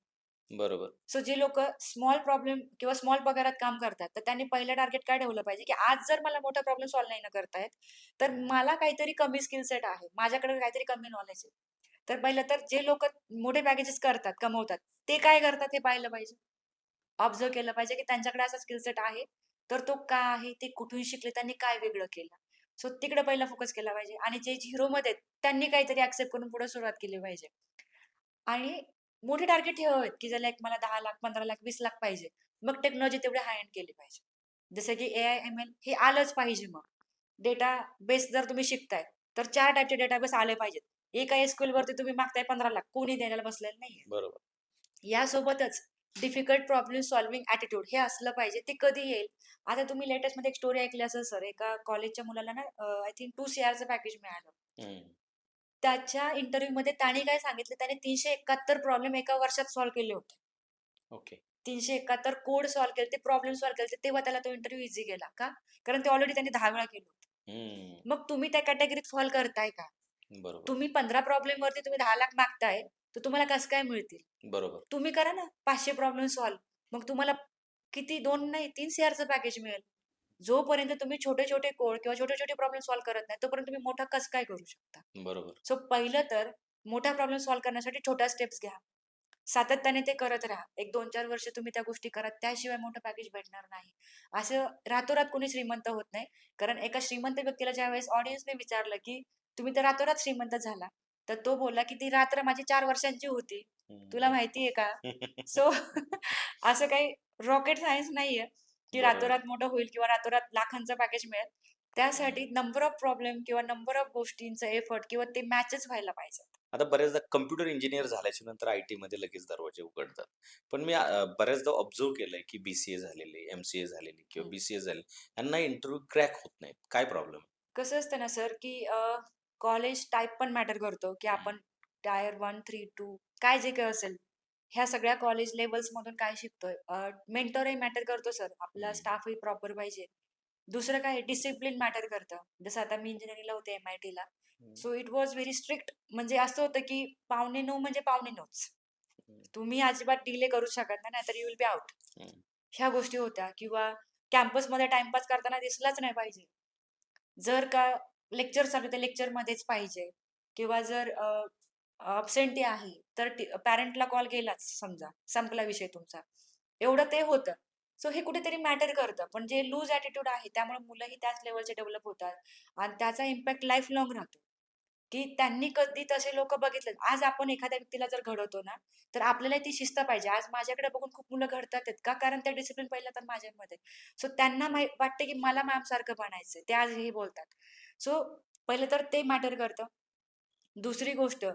बरोबर. सो जे लोकं स्मॉल प्रॉब्लेम किंवा स्मॉल पगारात काम करतात, तर त्यांनी पहिलं टार्गेट काय ठेवलं पाहिजे, की आज जर मला मोठा प्रॉब्लेम सॉल्व्ह नाही ना करता येत, तर मला काहीतरी कमी स्किल सेट आहे. माझ्याकडे काहीतरी कमी नॉलेज आहे. तर पहिलं तर जे लोकं मोठे पॅकेजेस करतात, कमवतात, ते काय करतात हे पाहिलं पाहिजे. ऑब्झर्व्ह केलं पाहिजे, की त्यांच्याकडे असा स्किल सेट आहे, तर तो का आहे, ते कुठून शिकले, त्यांनी काय वेगळं केलं. सो तिकडे पहिला फोकस केला पाहिजे आणि जे झिरोमध्ये आहेत, त्यांनी काहीतरी एक्सेप्ट करून पुढे सुरुवात केली पाहिजे. आणि मोठे टार्गेट ठेवावेत, की ज्याला एक मला 10,00,000, 15,00,000, 20,00,000 पाहिजे. मग टेक्नॉलॉजी तेवढे हाय एंड केली पाहिजे. जसं की एआय, एम-एल हे आलंच पाहिजे मग. डेटाबेस जर तुम्ही शिकताय, तर 4 टाइपचे डेटाबेस आले पाहिजेत. एका एस-क्यूएलवरती तुम्ही मागताय 15,00,000 कोणी द्यायला बसलेलं नाहीये. बरोबर. यासोबतच डिफिकल्ट प्रॉब्लेम सॉल्व्हिंग ॲटिट्यूड हे असलं पाहिजे. ते कधी येईल? आता तुम्ही लेटेस्टमध्ये एक स्टोरी ऐकली असेल सर, एका कॉलेजच्या मुलाला ना आय थिंक 2 सीआरचं पॅकेज मिळालं. हं. त्याच्या इंटरव्ह्यूमध्ये त्याने काय सांगितलं, त्याने 371 प्रॉब्लेम एका वर्षात सॉल्व्ह केले होते. ओके. 371 कोड सॉल्व्ह केले, ते प्रॉब्लेम सॉल्व्ह केले, तेव्हा त्याला तो इंटरव्ह्यू ईझी गेला. का? कारण ते ऑलरेडी त्यांनी 10 वेळा केलं होतं. हं. मग तुम्ही त्या कॅटेगरीत फॉल करताय का? बरोबर. तुम्ही 15 प्रॉब्लेमवरती तुम्ही 10,00,000 मागताय, तर तुम्हाला कसं काय मिळतील? बरोबर. तुम्ही करा ना 500 प्रॉब्लेम सॉल्व्ह. मग तुम्हाला किती 2 नाही 3 सीआरचं पॅकेज मिळेल. जोपर्यंत तुम्ही छोटे-छोटे कोड किंवा छोटे-छोटे प्रॉब्लेम सॉल्व्ह करत नाही, तोपर्यंत तुम्ही मोठा कसं काय करू शकता? बरोबर. सो पहिलं तर मोठा प्रॉब्लेम सॉल्व्ह करण्यासाठी छोट्या स्टेप्स घ्या. सातत्याने ते करत राहा. एक 2-4 वर्ष तुम्ही त्या गोष्टी करा. त्याशिवाय मोठं पॅकेज भेटणार नाही. असं रातोरात कोणी श्रीमंत होत नाही. कारण एका श्रीमंत व्यक्तीला ज्यावेळेस ऑडियन्सने विचारलं, की "तुम्ही तर रातोरात श्रीमंत झाला." तर तो बोलला, की "ती रात्र माझी 4 वर्षांची होती. तुला हं. माहिती आहे का?" सो असं काही रॉकेट सायन्स नाहीये, की बरोबर. रातोरात मोठं होईल किंवा रातोरात लाखांचं पॅकेज मिळेल. हं. त्यासाठी नंबर ऑफ प्रॉब्लेम किंवा नंबर ऑफ गोष्टींचं एफर्ट किंवा ते मॅचच व्हायला पाहिजेत. आता बऱ्याचदा कॉम्प्युटर इंजिनिअर झाल्याच्या नंतर आय-टीमध्ये लगेच दरवाजे उघडतात. पण मी बऱ्याचदा ऑब्झर्व्ह केलंय, की बी-सी-ए झालेले, एम-सी-ए झालेले किंवा हं. बी-सी-ए झालेले यांना इंटरव्ह्यू क्रॅक होत नाहीत. काय प्रॉब्लेम आहे? कसं असतं ना सर, की कॉलेज टाइप पण मॅटर करतो, की हं, आपण टायर 1, 3, 2 काय जे काही असेल, ह्या सगळ्या कॉलेज लेव्हल्समधून काय शिकतोय. मेंटॉरही मॅटर करतो सर. आपला हं, स्टाफही प्रॉपर पाहिजे. दुसरं काय डिसिप्लिन मॅटर करतं. जसं आता मी इंजिनिअरिंगला होते एम-आय-टीला. हं, so it was very strict. म्हणजे असं होतं, की 9:45 म्हणजे 9:45च. हं, तुम्ही अजिबात डिले करू शकत नाही, नाहीतर यू विल बी आउट. हं, ह्या गोष्टी होत्या किंवा कॅम्पसमध्ये टाईमपास करताना दिसलाच नाही पाहिजे. जर का लेक्चर चालू आहे, तर लेक्चरमध्येच पाहिजे किंवा जर अब्सेंटी आहे, तर पॅरेंटला कॉल केलाच समजा, संपला विषय तुमचा. एवढं ते होतं. सो हे कुठेतरी मॅटर करतं. पण जे लूज ॲटिट्यूड आहे, त्यामुळे मुलंही त्याच लेव्हलचे डेव्हलप होतात आणि त्याचा इम्पॅक्ट लाईफ लाँग राहतो, की त्यांनी कधी तसे लोकं बघितलेत. आज आपण एखाद्या व्यक्तीला जर घडवतो ना, तर आपल्याला ती शिस्त पाहिजे. आज माझ्याकडे बघून खूप मुलं घडतात आहेत. का? कारण त्या डिसिप्लिन पहिलं तर माझ्यामध्ये. सो त्यांना वाटतं, की मला मॅमसारखं बनायचंय. ते आजही बोलतात. सो पहिलं तर ते मॅटर करतं. दुसरी गोष्ट,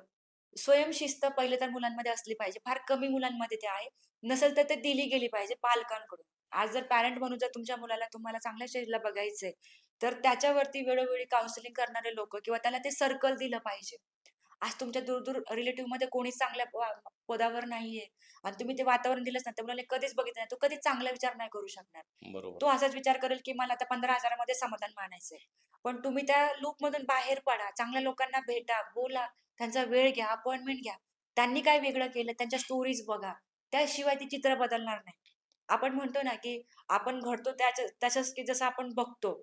स्वयंशिस्त पहिले तर मुलांमध्ये असली पाहिजे. फार कमी मुलांमध्ये ते आहे. नसेल तर ते दिली गेली पाहिजे पालकांकडून. आज जर पॅरेंट म्हणून जर तुमच्या मुलाला तुम्हाला चांगल्या स्टेजला बघायचंय, तर त्याच्यावरती वेळोवेळी काउन्सिलिंग करणारे लोकं किंवा त्याला ते सर्कल दिलं पाहिजे. आज तुमच्या दूर-दूर रिलेटिव्हमध्ये कोणीच चांगल्या पदावर नाहीये आणि तुम्ही ते वातावरण दिलंच नाही, त्या मुलाने कधीच बघितलं नाही. तो कधीच चांगला विचार नाही करू शकणार. बरोबर. तो असाच विचार करेल, की मला आता 15,000 मध्ये समाधान मानायचंय. पण तुम्ही त्या लूपमधून बाहेर पडा, चांगल्या लोकांना भेटा, बोला, त्यांचा वेळ घ्या, अपॉइंटमेंट घ्या. त्यांनी काय वेगळं केलं, त्यांच्या स्टोरीज बघा. त्याशिवाय ते चित्र बदलणार नाही. आपण म्हणतो ना, की आपण घडतो तसंच की जसं आपण बघतो.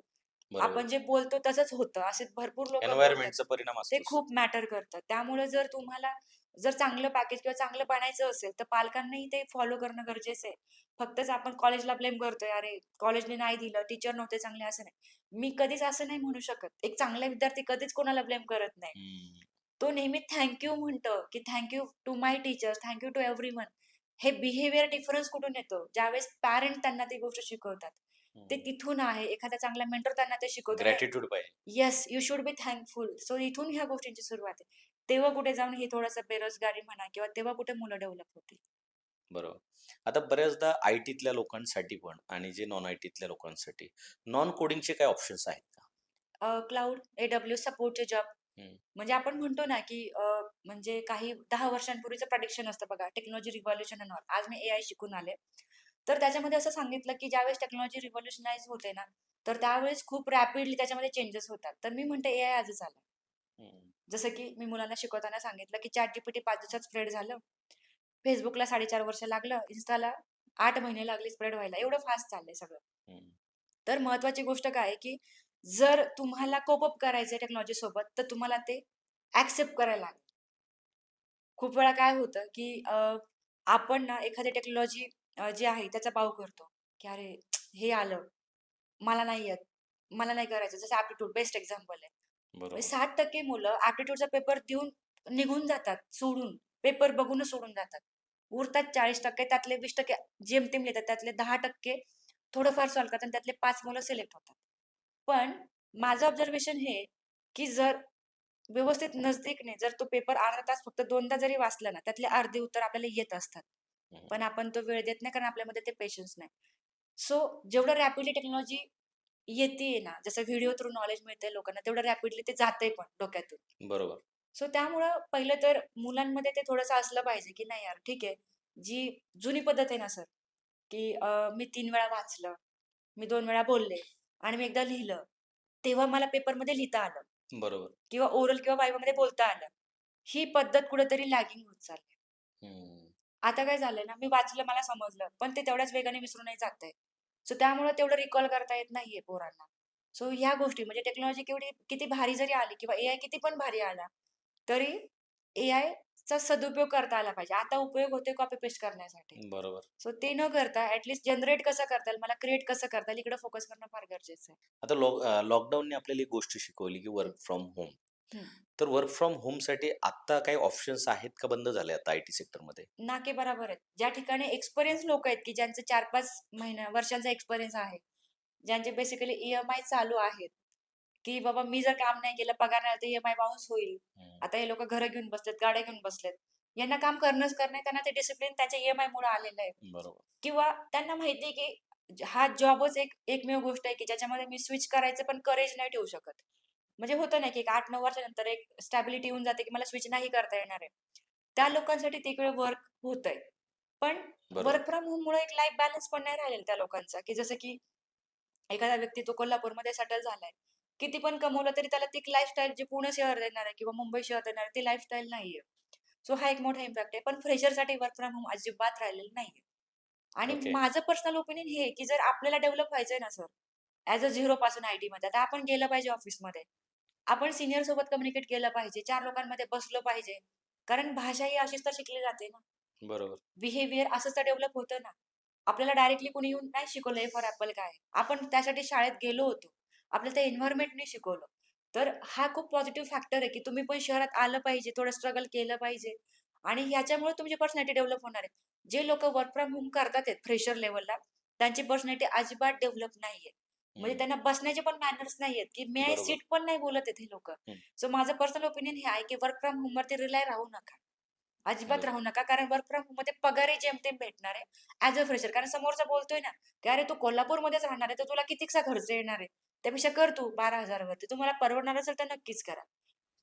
बरोबर. आपण जे बोलतो तसंच होतं. असे भरपूर लोकं बोलतात. एन्व्हायर्नमेंटचा परिणाम ते असतोच. खूप मॅटर करतं. त्यामुळे जर तुम्हाला जर चांगलं पॅकेज किंवा चांगलं बनायचं असेल, तर पालकांनाही ते फॉलो करणं गरजेचं आहे. फक्तच आपण कॉलेजला ब्लेम करतोय, "अरे, कॉलेजने नाही दिलं, टीचर नव्हते चांगले," असं नाही. मी कधीच असं नाही म्हणू शकत. एक चांगला विद्यार्थी कधीच कोणाला ब्लेम करत नाही. हं, तो नेहमी थँक यू म्हणतो, की "thank you to my teachers, thank you to everyone." हे बिहेवियर डिफरन्स कुठून येतो? ज्यावेळेस पॅरेंट त्यांना ती गोष्ट शिकवतात. ते हं. तिथून आहे. एखादा चांगला मेंटर त्यांना ते शिकवतो. ग्रॅटिट्यूड पाहिजे. Yes, you should be thankful. So इथून ह्या गोष्टींची सुरुवात आहे. तेव्हा कुठे जाऊन हे थोडंसं बेरोजगारी म्हणा किंवा तेव्हा कुठे मुलं डेव्हलप होतील. बरोबर. आता बऱ्याचदा आय-टीतल्या लोकांसाठी पण आणि जे नॉन आय-टीतल्या लोकांसाठी नॉन कोडिंगचे काही ऑप्शन्स आहेत का? क्लाउड, AWS सपोर्टचे जॉब हं. म्हणजे आपण म्हणतो ना, की म्हणजे काही 10 वर्षांपूर्वीचं प्रेडिक्शन असतं बघा, टेक्नॉलॉजी रिव्हॉल्यूशन एंड ऑल. आज मी एआय शिकून आले. तर त्याच्यामध्ये असं सांगितलं, की ज्यावेळेस टेक्नॉलॉजी रिव्हॉल्यूशनाइज होते ना, तर त्यावेळेस खूप रॅपिडली त्याच्यामध्ये चेंजेस होतात. तर मी म्हणते एआय आजच आलं. हं. जसं की मी मुलांना शिकवताना सांगितलं, की ChatGPT 5 दिवसात स्प्रेड झालं. Facebookला 4.5 वर्ष लागलं. Instaला 8 महिने लागले स्प्रेड व्हायला. एवढं फास्ट चाललंय सगळं. हं. तर महत्त्वाची गोष्ट काय आहे, की जर तुम्हाला कोप अप करायचंय टेक्नॉलॉजीसोबत, तर तुम्हाला ते ॲक्सेप्ट करायला लागेल. खूप वेळा काय होतं, की आपण ना एखादी टेक्नॉलॉजी जी आहे त्याचा बाऊ करतो, की "अरे, हे आलं, मला नाही येत, मला नाही करायचं." जसं ॲप्टिट्यूड बेस्ट एक्झाम्पल आहे. म्हणजे बरोबर. 60% मुलं ॲप्टिट्यूडचा पेपर देऊन निघून जातात, सोडून. पेपर बघूनच सोडून जातात. उरतात 40% त्यातले 20% जेमतेम लिहितात. त्यातले 10% थोडंफार सॉल्व्ह करतात आणि त्यातले 5 मुलं सिलेक्ट होतात. पण माझं ऑब्झर्वेशन हे आहे, की जर व्यवस्थित नजदीकने जर तो पेपर अर्धा तास फक्त 2दा जरी वाचला ना, त्यातले अर्धे उत्तर आपल्याला येत असतात. हं. पण आपण तो वेळ देत नाही कारण आपल्यामध्ये ते पेशन्स नाही. सो जेवढं रॅपिडली टेक्नॉलॉजी येतीये ना, जसं व्हिडिओ थ्रू नॉलेज मिळतंय लोकांना, तेवढं रॅपिडली ते जातंय पण डोक्यातून. बरोबर. सो त्यामुळं पहिलं तर मुलांमध्ये ते थोडंसं असलं पाहिजे, की नाही यार ठीक आहे. जी जुनी पद्धत आहे ना सर, की मी 3 वेळा वाचलं, मी 2 वेळा बोलले आणि मी एकदा लिहिलं. तेव्हा मला पेपरमध्ये लिहिता आलं बरोबर. किंवा ओरल किंवा वायवामध्ये बोलता आलं. ही पद्धत कुठेतरी लॅगिंग होत चालली. हं. आता काय झालंय ना, मी वाचलं, मला समजलं, पण ते तेवढ्याच वेगाने विसरूनही जातंय. सो त्यामुळे तेवढं रिकॉल करता येत नाहीये पोरांना. सो ह्या गोष्टी म्हणजे टेक्नॉलॉजी किती भारी जरी आली किंवा एआय किती पण भारी आला, तरी एआयचा सदुपयोग करता आला पाहिजे. आता उपयोग होतोय कॉपी पेस्ट करण्यासाठी. बरोबर. सो ते न करता जनरेट कसं करता येईल, मला क्रिएट कसं करता येईल, इकडे फोकस करणं फार गरजेचं आहे. आता लॉकडाऊनने आपल्याला एक गोष्ट शिकवली, की हं, वर्क फ्रॉम होम. हं. तर वर्क फ्रॉम होमसाठी आत्ता काही ऑप्शन्स आहेत का बंद झाले आता आय-टी सेक्टरमध्ये? नाके बराबर आहेत. ज्या ठिकाणी एक्सपिरियन्स लोकं आहेत, की ज्यांचे 4-5 वर्षांचा एक्सपिरियन्स आहे. ज्यांचे बेसिकली ई-एम-आय चालू आहेत, की बाबा मी जर काम नाही केलं, पगार नाही आला, तर ई-एम-आय बाउन्स होईल. हं. आता हे लोकं घरं घेऊन बसलेत, गाड्या घेऊन बसलेत. यांना काम करणंच करणं त्यांना ते डिसिप्लिन त्यांच्या ई-एम-आयमुळे आलेलं आहे. बरोबर. किंवा त्यांना माहिती आहे, की हा जॉबच एकमेव गोष्ट आहे, की ज्याच्यामध्ये मी स्विच करायचं पण करेज नाही ठेवू शकत. म्हणजे होतं ना, की एक 8-9 वर्षानंतर एक स्टॅबिलिटी येऊन जाते, की मला स्विच नाही करता येणार आहे. त्या लोकांसाठी तिकडे वर्क होतंय. पण बरोबर. वर्क फ्रॉम होममुळे एक लाईफ बॅलन्स पण नाही राहिलेला त्या लोकांचा, की जसं की एखादा व्यक्ती तो कोल्हापूरमध्ये सेटल झालाय. किती पण कमवलं तरी त्याला ती लाईफस्टाईल जी पुणे शहर देणार आहे किंवा मुंबई शहर देणार आहे, ती लाईफस्टाईल नाहीये. सो हा एक मोठा इम्पॅक्ट आहे. पण फ्रेशरसाठी वर्क फ्रॉम होम अजिबात राहिलेलं नाहीये. आणि ओके. माझं पर्सनल ओपिनियन हे आहे, की जर आपल्याला डेव्हलप व्हायचंय ना सर, ॲज अ झिरो पासून आय-टीमध्ये, तर आपण गेलं पाहिजे ऑफिसमध्ये. आपण सीनियर सोबत कम्युनिकेट केलं पाहिजे. 4 लोकांमध्ये बसलं पाहिजे. कारण भाषा ही अशीच तर शिकली जाते ना. बरोबर. बिहेवियर असंच तर डेव्हलप होतं ना. आपल्याला डायरेक्टली कोणी येऊन नाही शिकवलं ए फॉर ॲपल काय आहे. आपण त्यासाठी शाळेत गेलो होतो. आपल्याला त्या एन्व्हायर्नमेंटनी शिकवलं. तर हा खूप पॉझिटिव्ह फॅक्टर आहे, की तुम्ही पण शहरात आलं पाहिजे, थोडं स्ट्रगल केलं पाहिजे आणि ह्याच्यामुळे तुमची पर्सनॅलिटी डेव्हलप होणार आहे. जे लोकं वर्क फ्रॉम होम करतात आहेत फ्रेशर लेव्हलला, त्यांची पर्सनॅलिटी अजिबात डेव्हलप नाहीये. म्हणजे हं. त्यांना बसण्याचे पण मॅनर्स नाहीयेत, की मे आय बरोबर. सीट पण नाही बोलत आहेत हे लोकं. हं. सो माझं पर्सनल ओपिनियन हे आहे, की वर्क फ्रॉम होमवरती रिलाय राहू नका. अजिबात बरोबर. राहू नका. कारण वर्क फ्रॉम होममध्ये पगारही जेमतेम भेटणार आहे, ॲज अ फ्रेशर. कारण समोरचा बोलतोय ना, की "अरे, तू कोल्हापूरमध्येच राहणार आहे, तर तुला कितीचा खर्च येणार आहे? त्यापेक्षा कर तू 12,000 वरती. तुम्हाला परवडणार असेल तर नक्कीच करा."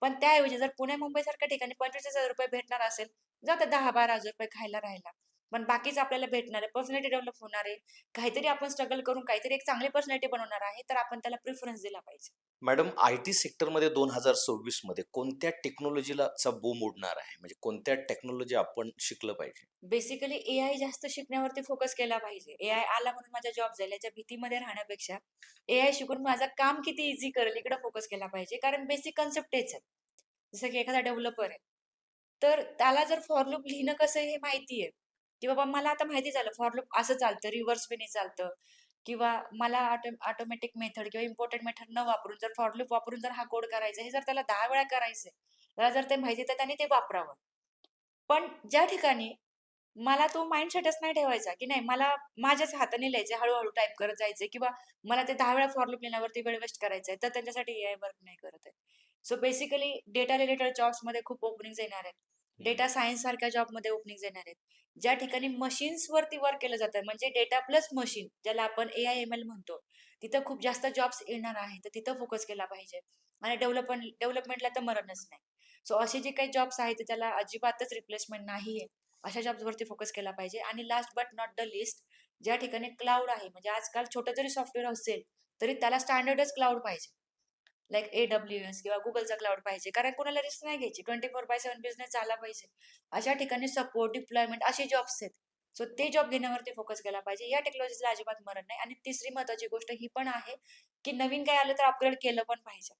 पण त्याऐवजी जर पुणे-मुंबईसारख्या ठिकाणी ₹25,000 भेटणार असेल, जाऊ द्या ₹10,000-12,000 खायला राहायला. पण बाकीचं आपल्याला भेटणार आहे, पर्सनॅलिटी डेव्हलप होणार आहे. काहीतरी आपण स्ट्रगल करून काहीतरी एक चांगली पर्सनॅलिटी बनवणार आहे, तर आपण त्याला प्रिफरन्स दिला पाहिजे. मॅडम, आय-टी सेक्टरमध्ये 2026 मध्ये कोणत्या टेक्नॉलॉजीला चा बूम उडणार आहे? म्हणजे कोणत्या टेक्नॉलॉजी आपण शिकलं पाहिजे? बेसिकली एआय जास्त शिकण्यावरती फोकस केला पाहिजे. एआय आला म्हणून माझा जॉब जाईल याच्या भीतीमध्ये राहण्यापेक्षा एआय शिकून माझं काम किती ईझी करेल इकडे फोकस केला पाहिजे. कारण बेसिक कन्सेप्ट तेच आहे. जसं की एखादा डेव्हलपर आहे. तर त्याला जर फॉर लूप लिहिणं कसं आहे हे माहिती आहे, की बाबा मला आता माहिती झालं फॉर लूप असं चालतं, रिव्हर्स वेने चालतं किंवा मला ऑटोमॅटिक मेथड किंवा इम्पोर्टंट मेथड न वापरून जर फॉर लूप वापरून जर हा कोड करायचा हे जर त्याला 10 वेळा करायचंय, त्याला जर ते माहिती तर त्याने ते वापरावं. पण ज्या ठिकाणी मला तो माइंडसेटच नाही ठेवायचा, की नाही मला माझ्याच हाताने लिहायचंय, हळू-हळू टाइप करत जायचंय किंवा मला ते 10 वेळा फॉर लूप लिहिण्यावरती वेळ वेस्ट करायचा आहे, तर त्यांच्यासाठी एआय वर्क नाही करत आहे. सो बेसिकली डेटा रिलेटेड जॉब्समध्ये खूप ओपनिंग्स येणार आहेत. डेटा सायन्स सारख्या जॉबमध्ये ओपनिंग्स येणार आहेत. ज्या ठिकाणी मशीन्सवरती वर्क केलं जातं म्हणजे डेटा प्लस मशीन ज्याला आपण AI/ML म्हणतो. तिथं खूप जास्त जॉब्स येणार आहेत. तर तिथं फोकस केला पाहिजे. आणि डेव्हलपमेंटला तर मरणच नाही. सो असे जे काही जॉब्स आहेत, ते त्याला अजिबातच रिप्लेसमेंट नाहीये. अशा जॉब्सवरती फोकस केला पाहिजे. आणि last but not the list, ज्या ठिकाणी क्लाउड आहे, म्हणजे आजकाल छोटं जरी सॉफ्टवेअर असेल, तरी त्याला स्टँडर्डच क्लाउड पाहिजे. लाइक AWS किंवा Googleचा क्लाउड पाहिजे. कारण कोणाला रिस्क नाही घ्यायची. 24/7 बिझनेस झाला पाहिजे. अशा ठिकाणी सपोर्ट, डिप्लॉयमेंट असे जॉब्स आहेत. सो ते जॉब घेण्यावरती फोकस केला पाहिजे. या टेक्नॉलॉजीला अजिबात मरण नाही. आणि तिसरी महत्त्वाची गोष्ट ही पण आहे, की नवीन काही आलं तर अपग्रेड केलं पण पाहिजे.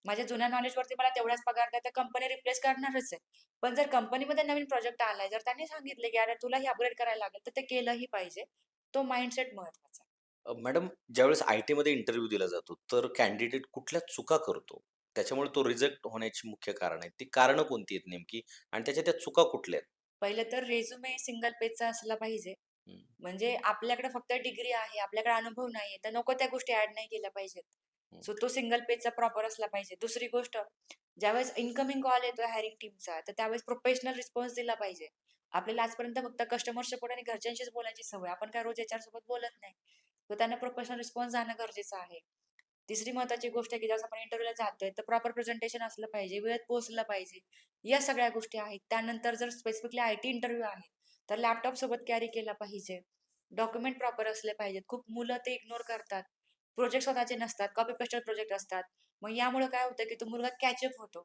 माझ्या जुन्या नॉलेजवरती मला तेवढाच पगार द्या, तर कंपनी रिप्लेस करणारच आहे. पण जर कंपनीमध्ये नवीन प्रोजेक्ट आलाय, जर त्यांनी सांगितले, की "अरे, तुला हे अपग्रेड करायला लागेल," तर ते केलंही पाहिजे. तो माइंडसेट महत्त्वाचा आहे. मॅडम, ज्यावेळेस आय-टीमध्ये इंटरव्ह्यू दिला जातो, तर कॅन्डिडेट कुठल्या चुका करतो? त्याच्यामुळे तो रिजेक्ट होण्याची मुख्य कारण आहेत. ती कारणं कोणती आहेत नेमकी? आणि त्याच्या त्या चुका कुठल्या आहेत? पहिलं तर रिझ्यूमे सिंगल पेजचा असला पाहिजे. हं, म्हणजे आपल्याकडे फक्त डिग्री आहे, आपल्याकडे अनुभव नाहीये, तर नको त्या गोष्टी ॲड नाही केल्या पाहिजेत. हं. सो तो सिंगल पेजचा प्रॉपर असला पाहिजे. दुसरी गोष्ट, ज्यावेळेस इन्कमिंग कॉल येतोय हायरिंग टीमचा, तर त्यावेळेस प्रोफेशनल रिस्पॉन्स दिला पाहिजे. आपल्याला आजपर्यंत फक्त कस्टमर सपोर्ट आणि घरच्यांशीच बोलायची सवय. आपण काय रोज HR सोबत बोलत नाही. तर त्यांना प्रोफेशनल रिस्पॉन्स जाणं गरजेचं आहे. तिसरी महत्त्वाची गोष्ट आहे, की ज्यावेळेस आपण इंटरव्ह्यूला जातोय, तर प्रॉपर प्रेझेंटेशन असलं पाहिजे, वेळेत पोहोचलं पाहिजे. या सगळ्या गोष्टी आहेत. त्यानंतर जर स्पेसिफिकली IT इंटरव्ह्यू आहे, तर लॅपटॉप सोबत कॅरी केला पाहिजे. डॉक्युमेंट प्रॉपर असले पाहिजेत. खूप मुलं ते इग्नोर करतात. प्रोजेक्ट स्वतःचे नसतात, कॉपी पेस्टेड प्रोजेक्ट असतात. मग यामुळे काय होतं, की तो मुलगा कॅचअप होतो.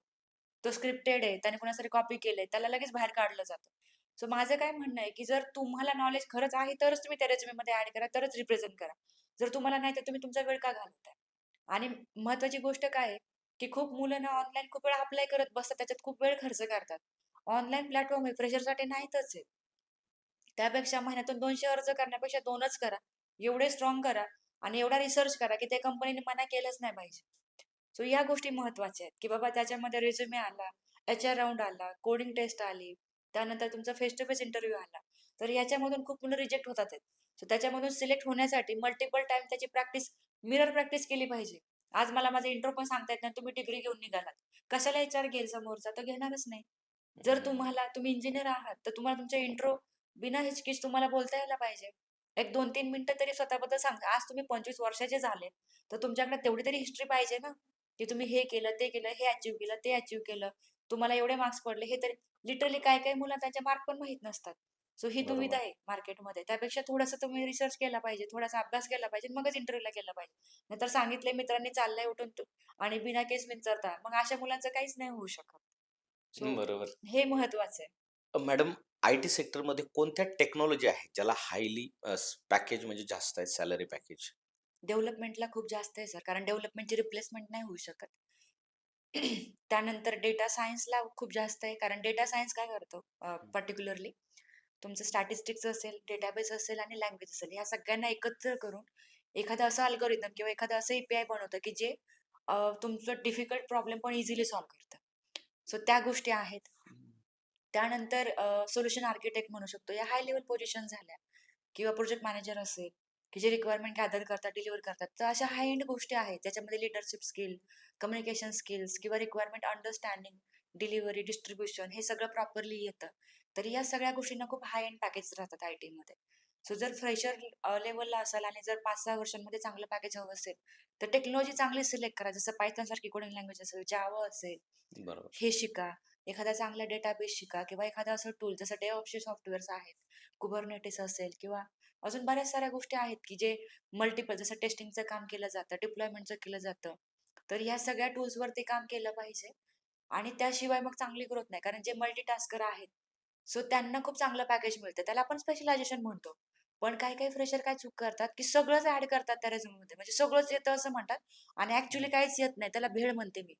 तो स्क्रिप्टेड आहे, त्याने कोणासाठी कॉपी केलंय, त्याला लगेच बाहेर काढलं जातं. सो माझं काय म्हणणं आहे, की जर तुम्हाला नॉलेज खरंच आहे, तरच तुम्ही त्या रिझ्यूममध्ये ॲड करा, तरच रिप्रेझेंट करा. जर तुम्हाला नाही, तर तुम्ही तुमचा वेळ का घालवताय? आणि महत्त्वाची गोष्ट काय आहे, की खूप मुलं ना ऑनलाईन खूप वेळा अप्लाय करत बसतात, त्याच्यात खूप वेळ खर्च करतात. ऑनलाईन प्लॅटफॉर्म हे फ्रेशरसाठी नाहीतच आहे. त्यापेक्षा महिन्यातून 200 अर्ज करण्यापेक्षा 2च करा. एवढे स्ट्राँग करा आणि एवढा रिसर्च करा, की त्या कंपनीने मना केलंच नाही पाहिजे. सो या गोष्टी महत्त्वाच्या आहेत, की बाबा त्याच्यामध्ये रिझ्यूमे आला, HR राउंड आला, कोडिंग टेस्ट आली, त्यानंतर तुमचा फेस टू फेस इंटरव्ह्यू आला. तर याच्यामधून खूप मुलं रिजेक्ट होतात आहेत. सो त्याच्यामधून सिलेक्ट होण्यासाठी मल्टिपल टाईम त्याची प्रॅक्टिस, मिरर प्रॅक्टिस केली पाहिजे. आज मला माझा इंट्रो पण सांगता येत नाही, तुम्ही डिग्री घेऊन निघालात. कशाला HR घेईल समोरचा? तो घेणारच नाही. जर हं, तुम्ही इंजिनिअर आहात, तर तुम्हाला तुमचा इंट्रो बिना हिचकिच तुम्हाला बोलता यायला पाहिजे. एक 2-3 मिनिटं तरी स्वतःबद्दल सांगा. आज तुम्ही 25 वर्षाचे झाले, तर तुमच्याकडे तेवढी तरी हिस्ट्री पाहिजे ना, की तुम्ही हे केलं, ते केलं, हे अचीव्ह केलं, ते अचीव्ह केलं. तुम्हाला एवढे मार्क्स पडले, हे तरी लिटरली काही-काही मुलांना त्यांचे मार्क पण माहीत नसतात. सो ही दुविधा बरोबर. आहे मार्केटमध्ये. त्यापेक्षा थोडंसं तुम्ही रिसर्च केला पाहिजे, थोडासा अभ्यास केला पाहिजे, मगच इंटरव्ह्यूला गेलं पाहिजे. नाहीतर सांगितलंय मित्रांनी चाललंय उठून आणि बिना केस विंचरता, मग अशा मुलांचं काहीच नाही होऊ शकत. सो बरोबर. हे महत्वाचं आहे. मॅडम, आय-टी सेक्टरमध्ये कोणत्या टेक्नॉलॉजी आहेत, ज्याला हायली पॅकेज म्हणजे जास्त आहे, सॅलरी पॅकेज? डेव्हलपमेंटला खूप जास्त आहे सर, कारण डेव्हलपमेंटची रिप्लेसमेंट नाही होऊ शकत. त्यानंतर डेटा सायन्सला खूप जास्त आहे, कारण डेटा सायन्स काय करतो पर्टिक्युलरली तुमचं स्टॅटिस्टिक्स असेल, डेटाबेस असेल आणि लँग्वेज असेल, ह्या सगळ्यांना एकत्र करून एखादा असा अल्गोरिदम किंवा एखादं असं API बनवतं, की जे तुमचं डिफिकल्ट प्रॉब्लेम पण इझिली सॉल्व्ह करतं. सो त्या गोष्टी आहेत. त्यानंतर सोल्युशन आर्किटेक्ट म्हणू शकतो. या हाय लेव्हल पोझिशन झाल्या किंवा प्रोजेक्ट मॅनेजर असेल, की जे रिक्वायरमेंट गॅदर करतात, डिलिव्हर करतात. तर अशा हाय एंड गोष्टी आहेत, ज्याच्यामध्ये लीडरशिप स्किल, कम्युनिकेशन स्किल्स किंवा रिक्वायरमेंट अंडरस्टँडिंग, डिलिव्हरी, डिस्ट्रिब्युशन हे सगळं प्रॉपरली येतं. तर या सगळ्या गोष्टींना खूप हाय एंड पॅकेज राहतात आय-टीमध्ये. सो जर फ्रेशर लेव्हलला असाल आणि जर 5-6 वर्षांमध्ये चांगलं पॅकेज हवं असेल, तर टेक्नॉलॉजी चांगली सिलेक्ट करा. जसं Python सारखी कोडिंग लँग्वेज असेल, जावा असेल, बरोबर. हे शिका. एखादा चांगला डेटाबेस शिका किंवा एखादं असं टूल जसं DevOpsचे सॉफ्टवेअर्स आहेत. Kubernetes असेल किंवा अजून बऱ्याच साऱ्या गोष्टी आहेत, की जे मल्टिपल जसं टेस्टिंगचं काम केलं जातं, डिप्लॉयमेंटचं केलं जातं. तर ह्या सगळ्या टूल्सवरती काम केलं पाहिजे आणि त्याशिवाय मग चांगली ग्रोथ नाही. कारण जे मल्टीटास्कर आहेत, सो त्यांना खूप चांगलं पॅकेज मिळतं. त्याला आपण स्पेशलायझेशन म्हणतो. पण काही-काही फ्रेशर काय चूक करतात, की सगळंच ॲड करतात त्या रिझ्यूममध्ये. म्हणजे सगळंच येतं असं म्हणतात आणि ॲक्चुअली काहीच येत नाही. त्याला भेळ म्हणते मी.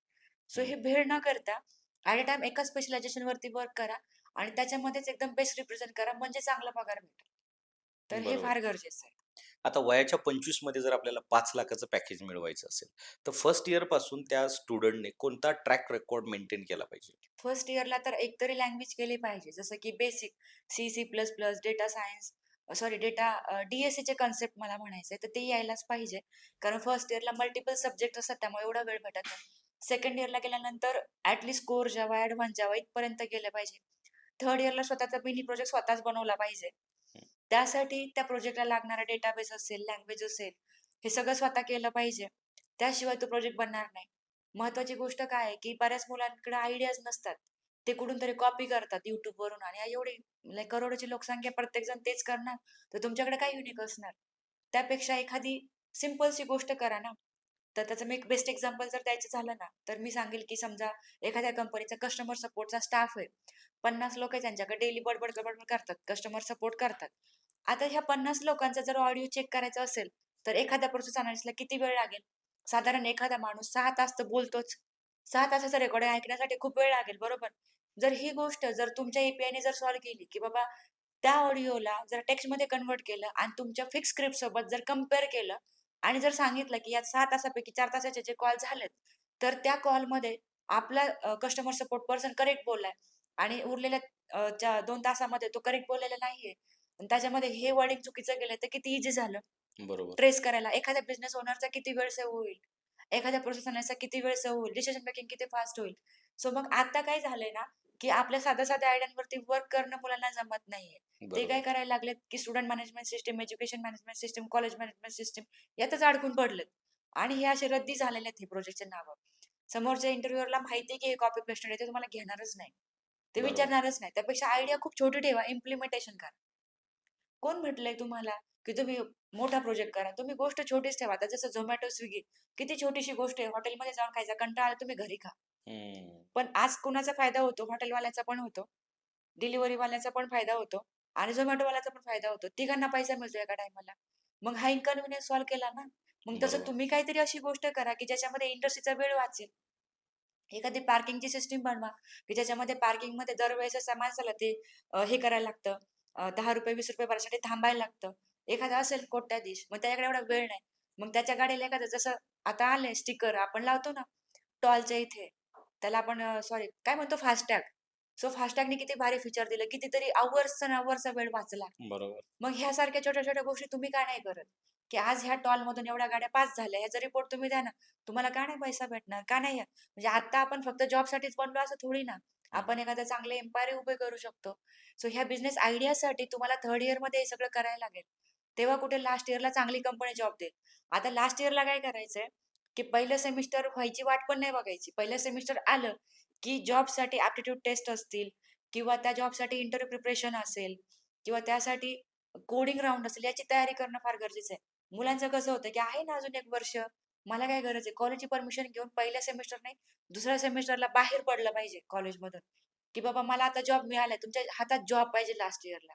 सो हं, हे भेळ न करता ॲट अ टाईम एका स्पेशलायझेशनवरती वर्क करा आणि त्याच्यामध्येच एकदम बेस्ट रिप्रेझेंट करा म्हणजे चांगला पगार भेटेल. तर हे बरोबर. फार गरजेचं आहे. आता वयाच्या 25 मध्ये जर आपल्याला 5,00,000चं पॅकेज मिळवायचं असेल, तर फर्स्ट इयरपासून त्या स्टुडंटने कोणता ट्रॅक रेकॉर्ड मेंटेन केला पाहिजे? फर्स्ट इयरला तर एकतरी लँग्वेज केली पाहिजे. जसं की basic C++, data science data डी-एस-सीचे कन्सेप्ट मला म्हणायचंय, तर ते यायलाच पाहिजे. कारण फर्स्ट इयरला मल्टिपल सब्जेक्ट असतात त्यामुळे एवढा वेळ भेटत नाही. सेकंड इयरला गेल्यानंतर ॲटलीस्ट कोर जावा, ॲडव्हान्स जावा इथपर्यंत गेलं पाहिजे. थर्ड इयरला स्वतःचा मिनी प्रोजेक्ट स्वतःच बनवला पाहिजे. हं. त्यासाठी त्या प्रोजेक्टला लागणारा डेटाबेस असेल, लँग्वेज असेल, हे सगळं स्वतः केलं पाहिजे. त्याशिवाय तो प्रोजेक्ट बनणार नाही. महत्त्वाची गोष्ट काय आहे, की बऱ्याच मुलांकडे आयडियाज नसतात. ते कुठून तरी कॉपी करतात YouTubeवरून आणि एवढी करोडोची लोकसंख्या प्रत्येकजण तेच करणार, तर तुमच्याकडे काय युनिक असणार? त्यापेक्षा एखादी सिंपलशी गोष्ट करा ना. तर त्याचं मी एक बेस्ट एक्झाम्पल जर द्यायचं झालं ना, तर मी सांगेल की समजा एखाद्या कंपनीचा कस्टमर सपोर्टचा स्टाफ आहे. 50 लोक आहे त्यांच्याकडे डेली बडबड करतात, कस्टमर सपोर्ट करतात. आता ह्या 50 लोकांचा जर ऑडिओ चेक करायचा असेल, तर एखाद्या प्रोसेस अनालिस्टला किती वेळ लागेल? साधारण एखादा माणूस 6 तास तर बोलतोच. 6 तासाचं रेकॉर्डिंग ऐकण्यासाठी खूप वेळ लागेल, बरोबर? जर ही गोष्ट जर तुमच्या एपीआयने जर सॉल्व्ह केली, की बाबा त्या ऑडिओला जर टेक्स्टमध्ये कन्व्हर्ट केलं आणि तुमच्या फिक्स स्क्रिप्टसोबत जर कंपेअर केलं आणि जर सांगितलं, की यात 6 तासापैकी 4 तासाचे जे कॉल झालेत, तर त्या कॉलमध्ये आपला कस्टमर सपोर्ट पर्सन करेक्ट बोललाय आणि उरलेल्या 2 तासामध्ये तो करेक्ट बोललेला नाहीये. आणि त्याच्यामध्ये हे वर्डिंग चुकीचं गेलंय, तर किती ईझी झालं बरोबर. ट्रेस करायला. एखाद्या बिझनेस ओनरचा किती वेळ सेव्ह होईल. एखाद्या प्रोसेस अनालिस्टचा किती वेळ सेव्ह होईल. डिसिजन मेकिंग किती फास्ट होईल. सो मग आता काय झालंय ना, की आपल्या साध्या-साध्या आयडियांवरती वर्क करणं मुलांना जमत नाहीये. ते काय बरोबर. करायला लागलेत, की student management system, education management system, college management system यातच अडकून पडलेत. आणि हे असे रद्दी झालेले आहेत हे प्रोजेक्टचे नावं. समोरच्या इंटरव्ह्यूअरला माहिती आहे, की हे कॉपी पेस्टेड आहे, ते तुम्हाला घेणारच नाही. ते बरोबर. विचारणारच नाही. त्यापेक्षा आयडिया खूप छोटी ठेवा, इम्प्लिमेंटेशन करा. कोण म्हटलंय तुम्हाला, की तुम्ही मोठा प्रोजेक्ट करा. तुम्ही गोष्ट छोटीच ठेवा. आता जसं Zomato, Swiggy किती छोटीशी गोष्ट आहे. हॉटेलमध्ये जाऊन खायचा कंटाळा आला, तुम्ही घरी खा. हं. पण आज कुणाचा फायदा होतो? हॉटेलवाल्याचा पण होतो, डिलिव्हरीवाल्याचा पण फायदा होतो आणि Zomatoवाल्याचा पण फायदा होतो. तिघांना पैसा मिळतो एका टाईमाला. मग हा इन्कन्व्हिनियन्स सॉल्व्ह केला ना. मग तसं बरोबर. तुम्ही काहीतरी अशी गोष्ट करा, की ज्याच्यामध्ये इंडस्ट्रीचा वेळ वाचेल. एखादी पार्किंगची सिस्टम बनवा, की ज्याच्यामध्ये पार्किंगमध्ये दरवेळेस असं माणसाला ते हे करायला लागतं. ₹10 ₹20 भरण्यासाठी थांबायला लागतं. एखादा असेल कोट्याधीश, मग त्याच्याकडे एवढा वेळ नाही. मग त्याच्या गाडीला एखादं जसं आता आलंय स्टिकर आपण लावतो ना टोलच्या इथे. त्याला आपण सॉरी काय म्हणतो फास्टॅग. सो फास्टॅगने किती भारी फीचर दिलं. कितीतरी अवर्सचा अवर्सचा वेळ वाचला. बरोबर. मग ह्यासारख्या छोट्या-छोट्या गोष्टी तुम्ही का नाही करत? की आज ह्या टॉलमधून एवढ्या गाड्या पास झाल्या. ह्याचा रिपोर्ट तुम्ही द्या ना. तुम्हाला का नाही पैसा भेटणार? का नाही? म्हणजे आता आपण फक्त जॉबसाठीच बनलो असं थोडी ना. हं. आपण एखादं चांगले एम्पायर उभे करू शकतो. सो ह्या बिझनेस आयडियासाठी तुम्हाला थर्ड इयरमध्ये हे सगळं करायला लागेल. तेव्हा कुठे लास्ट इयरला चांगली कंपनी जॉब देईल. आता लास्ट इयरला काय करायचंय, की पहिलं सेमिस्टर व्हायची वाट पण नाही बघायची. पहिलं सेमिस्टर आलं, की जॉबसाठी ॲप्टिट्यूड टेस्ट असतील किंवा त्या जॉबसाठी इंटरव्ह्यू प्रिपरेशन असेल किंवा त्यासाठी कोडिंग राउंड असेल, याची तयारी करणं फार गरजेचं आहे. मुलांचं कसं होतं, की आहे ना अजून 1 वर्ष, मला काय गरज आहे? कॉलेजची परमिशन घेऊन पहिल्या सेमिस्टर नाही, दुसऱ्या सेमिस्टरला बाहेर पडलं पाहिजे कॉलेजमधून, की बाबा मला आता जॉब मिळालाय. तुमच्या हातात जॉब पाहिजे लास्ट इयरला.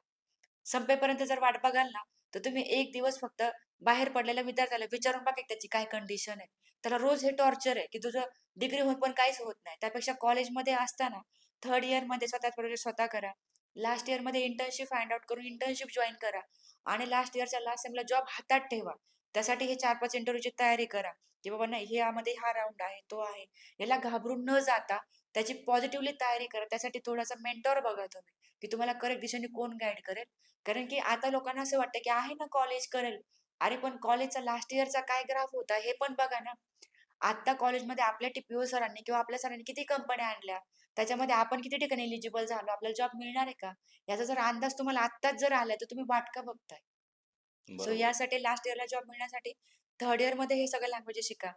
संपेपर्यंत जर वाट बघाल ना, तर तुम्ही एक दिवस फक्त बाहेर पडलेल्या विद्यार्थ्याला विचारून बघा, की त्याची काय कंडिशन आहे. त्याला रोज हे टॉर्चर आहे, की तुझं डिग्री होऊन पण काहीच होत नाही. त्यापेक्षा कॉलेजमध्ये असताना थर्ड इयरमध्ये स्वतःचा प्रोजेक्ट स्वतः करा. लास्ट इयरमध्ये इंटर्नशिप फाइंड आउट करून इंटर्नशिप जॉइन करा आणि लास्ट इयरच्या लास्ट सेमला जॉब हातात ठेवा. त्यासाठी हे 4-5 इंटरव्ह्यूची तयारी करा, की बाबा नाही हे यामध्ये हा राउंड आहे, तो आहे. याला घाबरून न जाता त्याची पॉझिटिव्हली तयारी करा. त्यासाठी थोडासा मेंटॉर बघा तुम्ही, की तुम्हाला करेक्ट दिशेने कोण गाईड करेल. कारण की आता लोकांना असं वाटतं, की आहे ना कॉलेज करेल. अरे पण कॉलेजचा लास्ट इयरचा काय ग्राफ होता हे पण बघा ना. आता कॉलेजमध्ये आपल्या टी सरांनी किंवा आपल्या सरांनी किती कंपन्या आणल्या. त्याच्यामध्ये आपण किती ठिकाणी एलिजिबल झालो. आपल्याला जॉब मिळणार आहे का? याचा जर अंदाज तुम्हाला आत्ताच जर आलाय, तर तुम्ही वाट का बघताय? सो बरोबर. यासाठी लास्ट इयरला जॉब मिळण्यासाठी थर्ड इयरमध्ये हे सगळे लँग्वेजेस शिका.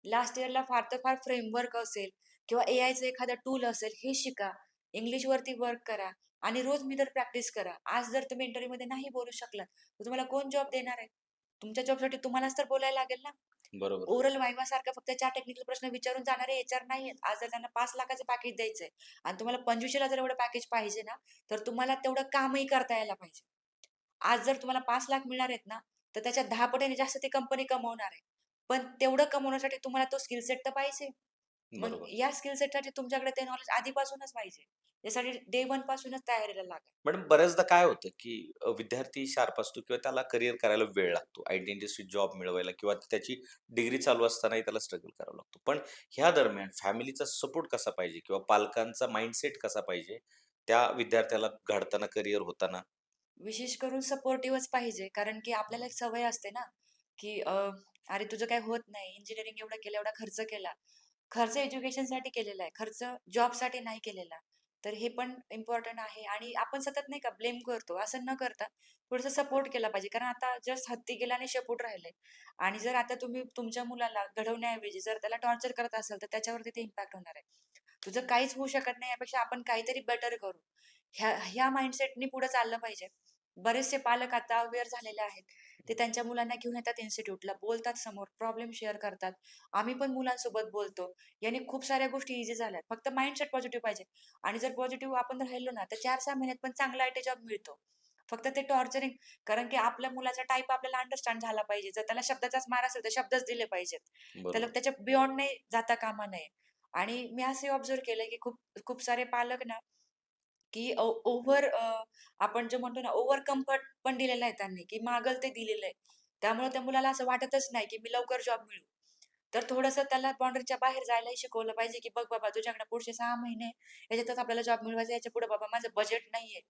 लास्ट इयरला फार तर फार फ्रेमवर्क असेल किंवा एआयचं एखादं टूल असेल हे शिका. इंग्लिशवरती वर्क करा आणि रोज मिरर प्रॅक्टिस करा. आज जर तुम्ही इंटरव्ह्यूमध्ये नाही बोलू शकलात, तर तुम्हाला कोण जॉब देणार आहे? तुमच्या जॉबसाठी तुम्हालाच तर बोलायला लागेल ना. बरोबर. ओरल वायवा सारखा फक्त 4 टेक्निकल प्रश्न विचारून जाणारे एचआर नाहीयेत. आज जर त्यांना 5,00,000चं पॅकेज द्यायचंय आणि तुम्हाला 25ला जर एवढं पॅकेज पाहिजे ना, तर तुम्हाला तेवढं कामही करता यायला पाहिजे. आज जर तुम्हाला 5,00,000 मिळणार आहेत ना, तर त्याच्या 10 पटीने जास्त ती कंपनी कमवणार आहे. पण तेवढं कमवण्यासाठी तुम्हाला तो स्किल सेट तर पाहिजे. मग बरोबर. या स्किल सेटसाठी तुमच्याकडे ते नॉलेज आधीपासूनच पाहिजे. यासाठी डे 1 पासूनच तयारीला लागा. मॅडम बऱ्याचदा काय होतं, की विद्यार्थी शार्प असतो किंवा त्याला करियर करायला वेळ लागतो. आयटी इंडस्ट्रीत जॉब मिळवायला किंवा त्याची डिग्री चालू असतानाही त्याला स्ट्रगल करावा लागतो. पण ह्या दरम्यान फॅमिलीचा सपोर्ट कसा पाहिजे किंवा पालकांचा माइंडसेट कसा पाहिजे, त्या विद्यार्थ्याला घडताना करियर होताना? विशेष करून सपोर्टिव्हच पाहिजे. कारण की आपल्याला एक सवय असते ना, की "अरे तुझं काही होत नाही. इंजिनिअरिंग एवढं केलं, एवढा खर्च केला. खर्च एज्युकेशनसाठी केलेला आहे. खर्च जॉबसाठी नाही केलेला. तर हे पण इम्पोर्टंट आहे आणि आपण सतत नाही का ब्लेम करतो. असं न करता थोडंसं सपोर्ट केला पाहिजे. कारण आता जस्ट हत्ती गेला आणि शेपूट राहिलंय आणि जर आता तुम्ही तुमच्या मुलाला घडवण्याऐवजी जर त्याला टॉर्चर करत असाल, तर त्याच्यावरती ते इम्पॅक्ट होणार आहे. तुझं काहीच होऊ शकत नाही यापेक्षा आपण काहीतरी बेटर करू. ह्या माइंडसेटनी पुढे चाललं पाहिजे. बरेचसे पालक आता अवेअर झालेले आहेत. ते त्यांच्या मुलांना घेऊन येतात इन्स्टिट्यूटला, बोलतात समोर, प्रॉब्लेम शेअर करतात. आम्ही पण मुलांसोबत बोलतो. याने खूप साऱ्या गोष्टी ईझी झाल्यात. फक्त माइंडसेट पॉझिटिव्ह पाहिजे आणि जर पॉझिटिव्ह आपण राहिलो ना, तर 4-6 महिन्यात पण चांगला आयटी जॉब मिळतो. फक्त ते टॉर्चरिंग कारण की आपल्या मुलाचा टाइप आपल्याला अंडरस्टँड झाला पाहिजे. जर त्याला शब्दाचाच मार असेल, तर शब्दच दिले पाहिजेत. त्याला बरोबर. त्याच्या बियॉन्ड नाही जाता कामा नये. आणि मी असंही ऑब्झर्व्ह केलंय, की खूप खूप सारे पालक ना, की आपण जे म्हणतो ना, ओव्हर कम्फर्ट पण दिलेला आहे त्यांनी, की मागल ते दिलेलं आहे. त्यामुळे त्या मुलाला असं वाटतच नाही, की मी लवकर जॉब मिळवू. तर थोडंसं त्याला बाउंडरीच्या बाहेर जायलाही शिकवलं पाहिजे, की "बघ बाबा, तुझ्याकडे पुढचे 6 महिने याच्यातच आपल्याला जॉब मिळवायचा आहे. याच्यापुढे बाबा माझं बजेट नाहीये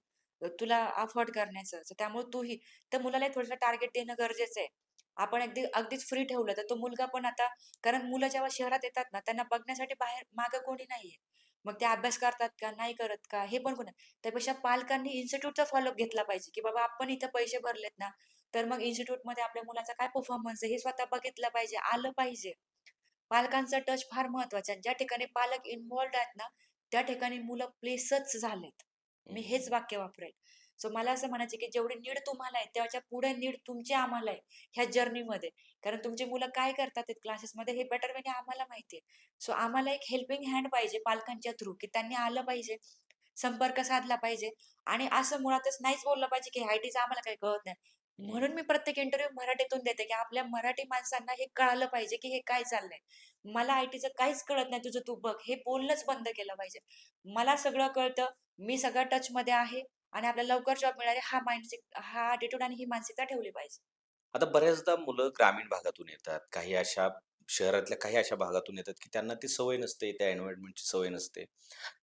तुला अफोर्ड करण्याचं. तर त्यामुळे तूही." त्या मुलालाही थोडंसं टार्गेट देणं गरजेचं आहे. आपण अगदीच फ्री ठेवलं, तर तो मुलगा पण आता कारण मुलं जेव्हा शहरात येतात ना, त्यांना बघण्यासाठी बाहेर मागं कोणी नाहीये. मग ते अभ्यास करतात का, नाही करत का, हे पण कोण त्यापेक्षा पालकांनी इन्स्टिट्यूटचा फॉलोअप घेतला पाहिजे, की बाबा आपण इथं पैसे भरलेत ना, तर मग इन्स्टिट्यूटमध्ये आपल्या मुलाचा काय परफॉर्मन्स आहे हे स्वतः बघितलं पाहिजे, आलं पाहिजे. पालकांचा टच फार महत्वाचा आहे. ज्या ठिकाणी पालक इन्व्हॉल्वड आहेत ना, त्या ठिकाणी मुलं प्लेसच झालेत. मी हेच हं. वाक्य वापरेल. सो मला असं म्हणायचं की जेवढी नीड तुम्हाला आहे, त्याच्या पुढे नीड तुमची आम्हाला आहे, ह्या जर्नीमध्ये. कारण तुमची मुलं काय करतात आहेत क्लासेसमध्ये हे बेटर वेने आम्हाला माहिती आहे. सो आम्हाला एक हेल्पिंग हँड पाहिजे पालकांच्या थ्रू, की त्यांनी आलं पाहिजे, संपर्क साधला पाहिजे आणि असं मुळातच नाहीच बोललं पाहिजे, की आय-टीचं आम्हाला काही कळत नाही. हं. म्हणून मी प्रत्येक इंटरव्ह्यू मराठीतून देते, की आपल्या मराठी माणसांना हे कळालं पाहिजे, की हे काय चाललंय. मला आय-टीचं काहीच कळत नाही, तुझं तू बघ. हे बोलणंच बंद केलं पाहिजे. मला सगळं कळतं, मी सगळ्या टचमध्ये आहे आणि आपल्याला लवकर जॉब मिळाले हा ॲटिट्यूड आणि ही मानसिकता ठेवली पाहिजे. आता बऱ्याचदा मुलं ग्रामीण भागातून येतात. काही अशा शहरातल्या काही अशा भागातून येतात, की त्यांना ती सवय नसते, त्या एन्व्हायर्नमेंटची सवय नसते.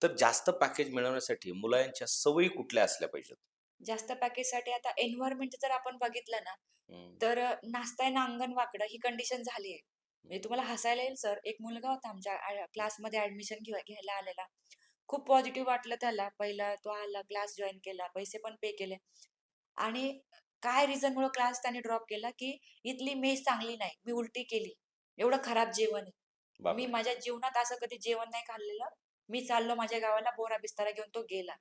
तर जास्त पॅकेज मिळवण्यासाठी मुलांच्या सवयी कुठल्या असल्या पाहिजेत? जास्त पॅकेजसाठी आता एन्व्हायर्नमेंट जर आपण बघितलं ना, हं, तर नाचताय ना अंगण वाकडं ही कंडिशन झाली आहे. हं, म्हणजे तुम्हाला हसायला येईल सर, एक मुलगा होता आमच्या क्लासमध्ये ॲडमिशन घ्यायला आलेला. खूप पॉझिटिव्ह वाटलं त्याला. पहिला तो आला, क्लास जॉइन केला, पैसे पण पे केले आणि काय रिझनमुळं क्लास त्याने ड्रॉप केला, की इथली मेस चांगली नाही. मी उलटी केली. एवढं खराब जेवण आहे. मी बापरे! माझ्या जीवनात असं कधी जेवण नाही खाल्लेलं. मी चाललो माझ्या गावाला बोरा बिस्तारा घेऊन तो गेला.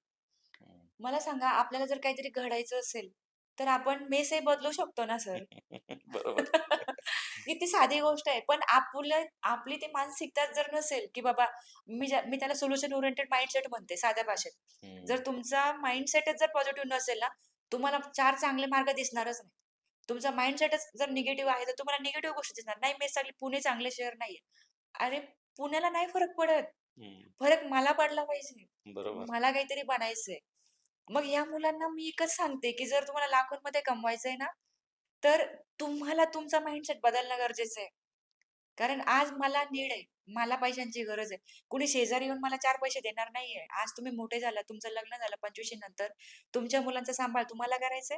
हं. मला सांगा आपल्याला जर काहीतरी घडायचं असेल, तर आपण मेसही बदलू शकतो ना सर. बरोबर. किती साधी गोष्ट आहे. पण आपली ती मानसिकता जर नसेल, की बाबा मी त्याला सोल्युशन ओरिएंटेड माइंडसेट म्हणते साध्या भाषेत. जर हं, तुमचा माइंडसेटच जर पॉझिटिव्ह नसेल ना, तुम्हाला 4 चांगले मार्ग दिसणारच नाही. तुमचा माइंडसेटच जर निगेटिव्ह आहे, तर तुम्हाला निगेटिव्ह गोष्टी दिसणार. नाही मेस चांगली, पुणे चांगले शहर नाहीये. अरे पुण्याला नाही फरक पडत. हं. फरक मला पडला पाहिजे. बरोबर. मला काहीतरी बनायचंय. मग ह्या मुलांना मी एकच सांगते, की जर तुम्हाला लाखोंमध्ये कमवायचंय ना, तर तुम्हाला तुमचा माइंडसेट बदलणं गरजेचं आहे. कारण आज मला नीड आहे. मला पैशांची गरज आहे. कुणी शेजारी येऊन मला 4 पैसे देणार नाहीये. आज तुम्ही मोठे झालात, तुमचं लग्न झालं 25शी नंतर, तुमच्या मुलांचा सांभाळ तुम्हाला करायचा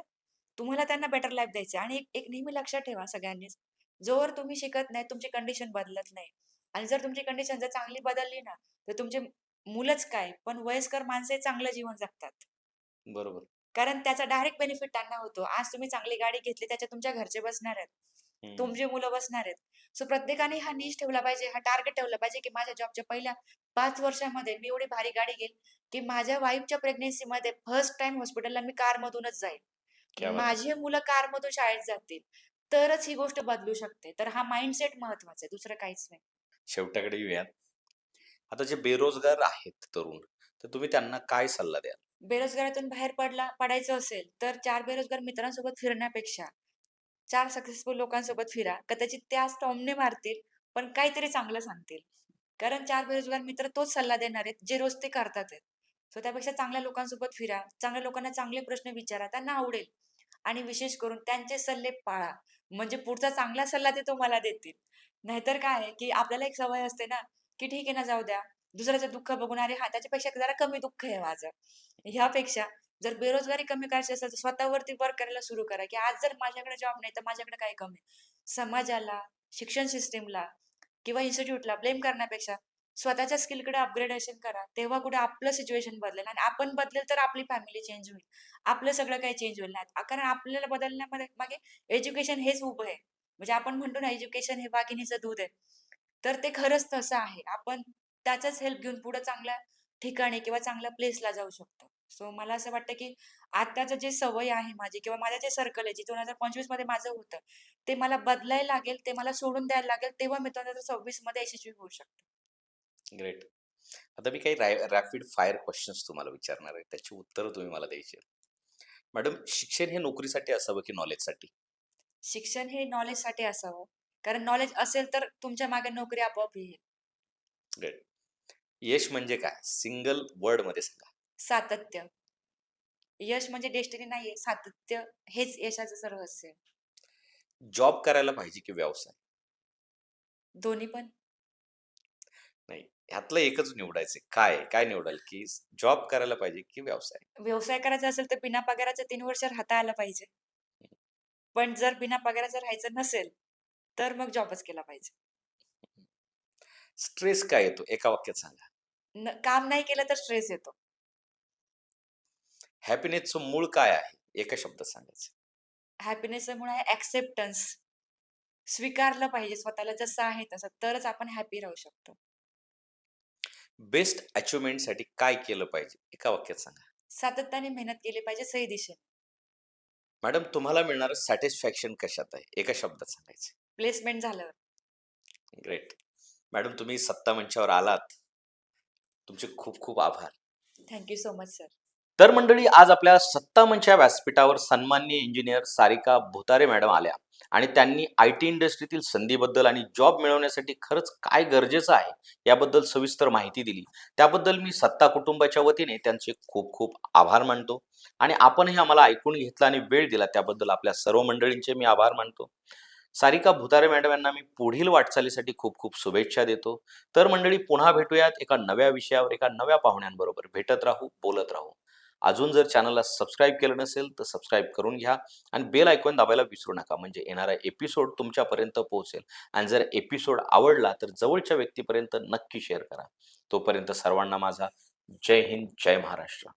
तुम्हाला त्यांना बेटर लाईफ द्यायचं आणि एक एक नेहमी लक्षात ठेवा सगळ्यांनीच, जोवर तुम्ही शिकत नाही, तुमची कंडिशन बदलत नाही आणि जर तुमची कंडिशन जर चांगली बदलली ना, तर तुमचे मुलंच काय, पण वयस्कर माणसंही चांगलं जीवन जगतात. बरोबर. कारण त्याचा डायरेक्ट बेनिफिट त्यांना होतो. आज तुम्ही चांगली गाडी घेतली, त्याच्यात तुमच्या घरचे बसणार आहेत. हं. तुमची मुलं बसणार आहेत. सो प्रत्येकाने हा निश ठेवला पाहिजे, हा टार्गेट ठेवला पाहिजे, की माझ्या जॉबच्या पहिल्या 5 वर्षामध्ये मी एवढी भारी गाडी घेईन, की माझ्या वाईफच्या प्रेग्नन्सीमध्ये फर्स्ट टाईम हॉस्पिटलला मी कारमधूनच जाईन. क्या बात है! माझी मुलं कारमधून शाळेत जातील. तरच ही गोष्ट बदलू शकते. तर हा माइंडसेट महत्वाचा आहे, दुसरं काहीच नाही. शेवटाकडे येऊयात. आता जे बेरोजगार आहेत तरुण, तर तुम्ही त्यांना काय सल्ला द्याल? बेरोजगारातून बाहेर पडायचं असेल, तर 4 बेरोजगार मित्रांसोबत फिरण्यापेक्षा 4 सक्सेसफुल लोकांसोबत फिरा. कदाचित ते आज टॉमणे मारतील, पण काहीतरी चांगलं सांगतील. कारण 4 बेरोजगार मित्र तोच सल्ला देणार आहेत, जे रोज ते करतात आहेत. सो त्यापेक्षा चांगल्या लोकांसोबत फिरा. चांगल्या लोकांना चांगले प्रश्न विचारा. त्यांना आवडेल आणि विशेष करून त्यांचे सल्ले पाळा. म्हणजे पुढचा चांगला सल्ला ते तुम्हाला देतील. नाहीतर काय आहे, की आपल्याला एक सवय असते ना, की ठीक आहे ना, जाऊ द्या. दुसऱ्याचं दुःख बघून अरे हां, त्याच्यापेक्षा जरा कमी दुःख आहे माझं. ह्यापेक्षा जर बेरोजगारी कमी करायची असेल, तर स्वतःवरती वर्क करायला सुरू करा, की आज जर माझ्याकडे जॉब नाही, तर माझ्याकडे काय कमी आहे? समाजाला, शिक्षण सिस्टमला किंवा इन्स्टिट्यूटला ब्लेम करण्यापेक्षा स्वतःच्या स्किलकडे अपग्रेडेशन करा. तेव्हा कुठे आपलं सिच्युएशन बदलेल आणि आपण बदलेल तर आपली फॅमिली चेंज होईल. आपलं सगळं काही चेंज होईल नाही. कारण आपल्याला बदलण्यामध्ये मागे एज्युकेशन हेच उभं आहे. म्हणजे आपण म्हणतो ना, एज्युकेशन हे वाघिणीचं दूध आहे. तर ते खरंच तसं आहे. आपण त्याचाच हेल्प घेऊन पुढे चांगल्या ठिकाणी किंवा चांगल्या प्लेसला जाऊ शकतो. सो मला असं वाटतं, की आताचं जे सवय आहे माझी किंवा माझं जे सर्कल आहे, जे 2025 मध्ये माझं होतं, ते मला बदलायला लागेल, ते मला सोडून द्यायला लागेल, तेव्हा मी 2026 मध्ये यशस्वी होऊ शकते. ग्रेट. आता मी काही रॅपिड फायर क्वेश्चन्स तुम्हाला विचारणार आहे. त्याची उत्तरं तुम्ही मला द्यायची आहेत. मॅडम, शिक्षण हे नोकरीसाठी असावं की नॉलेजसाठी? शिक्षण हे नॉलेजसाठी असावं. कारण नॉलेज असेल तर तुमच्या मागे नोकरी आपोआप येईल. ग्रेट. यश म्हणजे काय? सिंगल वर्डमध्ये सांगा. सातत्य. यश म्हणजे डेस्टिनी नाहीये. सातत्य हेच यशाचं रहस्य आहे. जॉब करायला पाहिजे की व्यवसाय? दोन्ही पण. नाही, ह्यातलं एकच निवडायचं. काय निवडाल, की जॉब करायला पाहिजे की व्यवसाय? व्यवसाय करायचा असेल तर बिना पगाराचं 3 वर्ष राहता आलं पाहिजे. पण जर बिना पगाराचं राहायचं नसेल, तर मग जॉबच केला पाहिजे. स्ट्रेस काय येतो? एका वाक्यात सांगा. काम नाही केलं तर स्ट्रेस येतो. हॅपीनेसचं मूळ काय आहे? एका शब्दात सांगायचं. हॅपीनेसचं म्हणून आहे एक्सेप्टन्स. स्वीकारलं पाहिजे स्वतःला जसं आहे तसं, तरच आपण हॅपी राहू शकतो. बेस्ट अचिव्हमेंटसाठी काय केलं पाहिजे? एका वाक्यात सांगा. सातत्याने मेहनत केली पाहिजे सही दिशेने. मॅडम, तुम्हाला मिळणारं सॅटिस्फॅक्शन कशात आहे? एका शब्दात सांगायचं. प्लेसमेंट झाल्यावर. ग्रेट. मॅडम, तुम्ही सत्ता मंचावर आलात. तुमचे खूप खूप आभार. Thank you so much sir. तर मंडळी, आज आपल्या सत्ता मंच या व्यासपीठावर सन्माननीय इंजिनियर सारिका भुतारे मॅडम आल्या आणि त्यांनी IT इंडस्ट्रीतील संधीबद्दल आणि जॉब मिळवण्यासाठी खरंच काय गरजेचं आहे याबद्दल सविस्तर माहिती दिली. त्याबद्दल मी सत्ता कुटुंबाच्या वतीने त्यांचे खूप खूप आभार मानतो आणि आपणही आम्हाला ऐकून घेतलं आणि वेळ दिला त्याबद्दल आपल्या सर्व मंडळींचे मी आभार मानतो. सारिका भुतारे मॅडम यांना मी पुढील वाटचालीसाठी खूप खूप शुभेच्छा देतो. तर मंडळी, पुन्हा भेटूयात एका नव्या विषयावर, एका नव्या पाहुण्यांबरोबर. भेटत राहू, बोलत राहू. अजून जर चॅनलला सबस्क्राईब केलं नसेल तर सबस्क्राईब करून घ्या आणि बेल आयकॉन दाबायला विसरू नका, म्हणजे येणारा एपिसोड तुमच्यापर्यंत पोहोचेल. आणि जर एपिसोड आवडला तर जवळच्या व्यक्तीपर्यंत नक्की शेअर करा. तोपर्यंत सर्वांना माझा जय हिंद, जय महाराष्ट्र.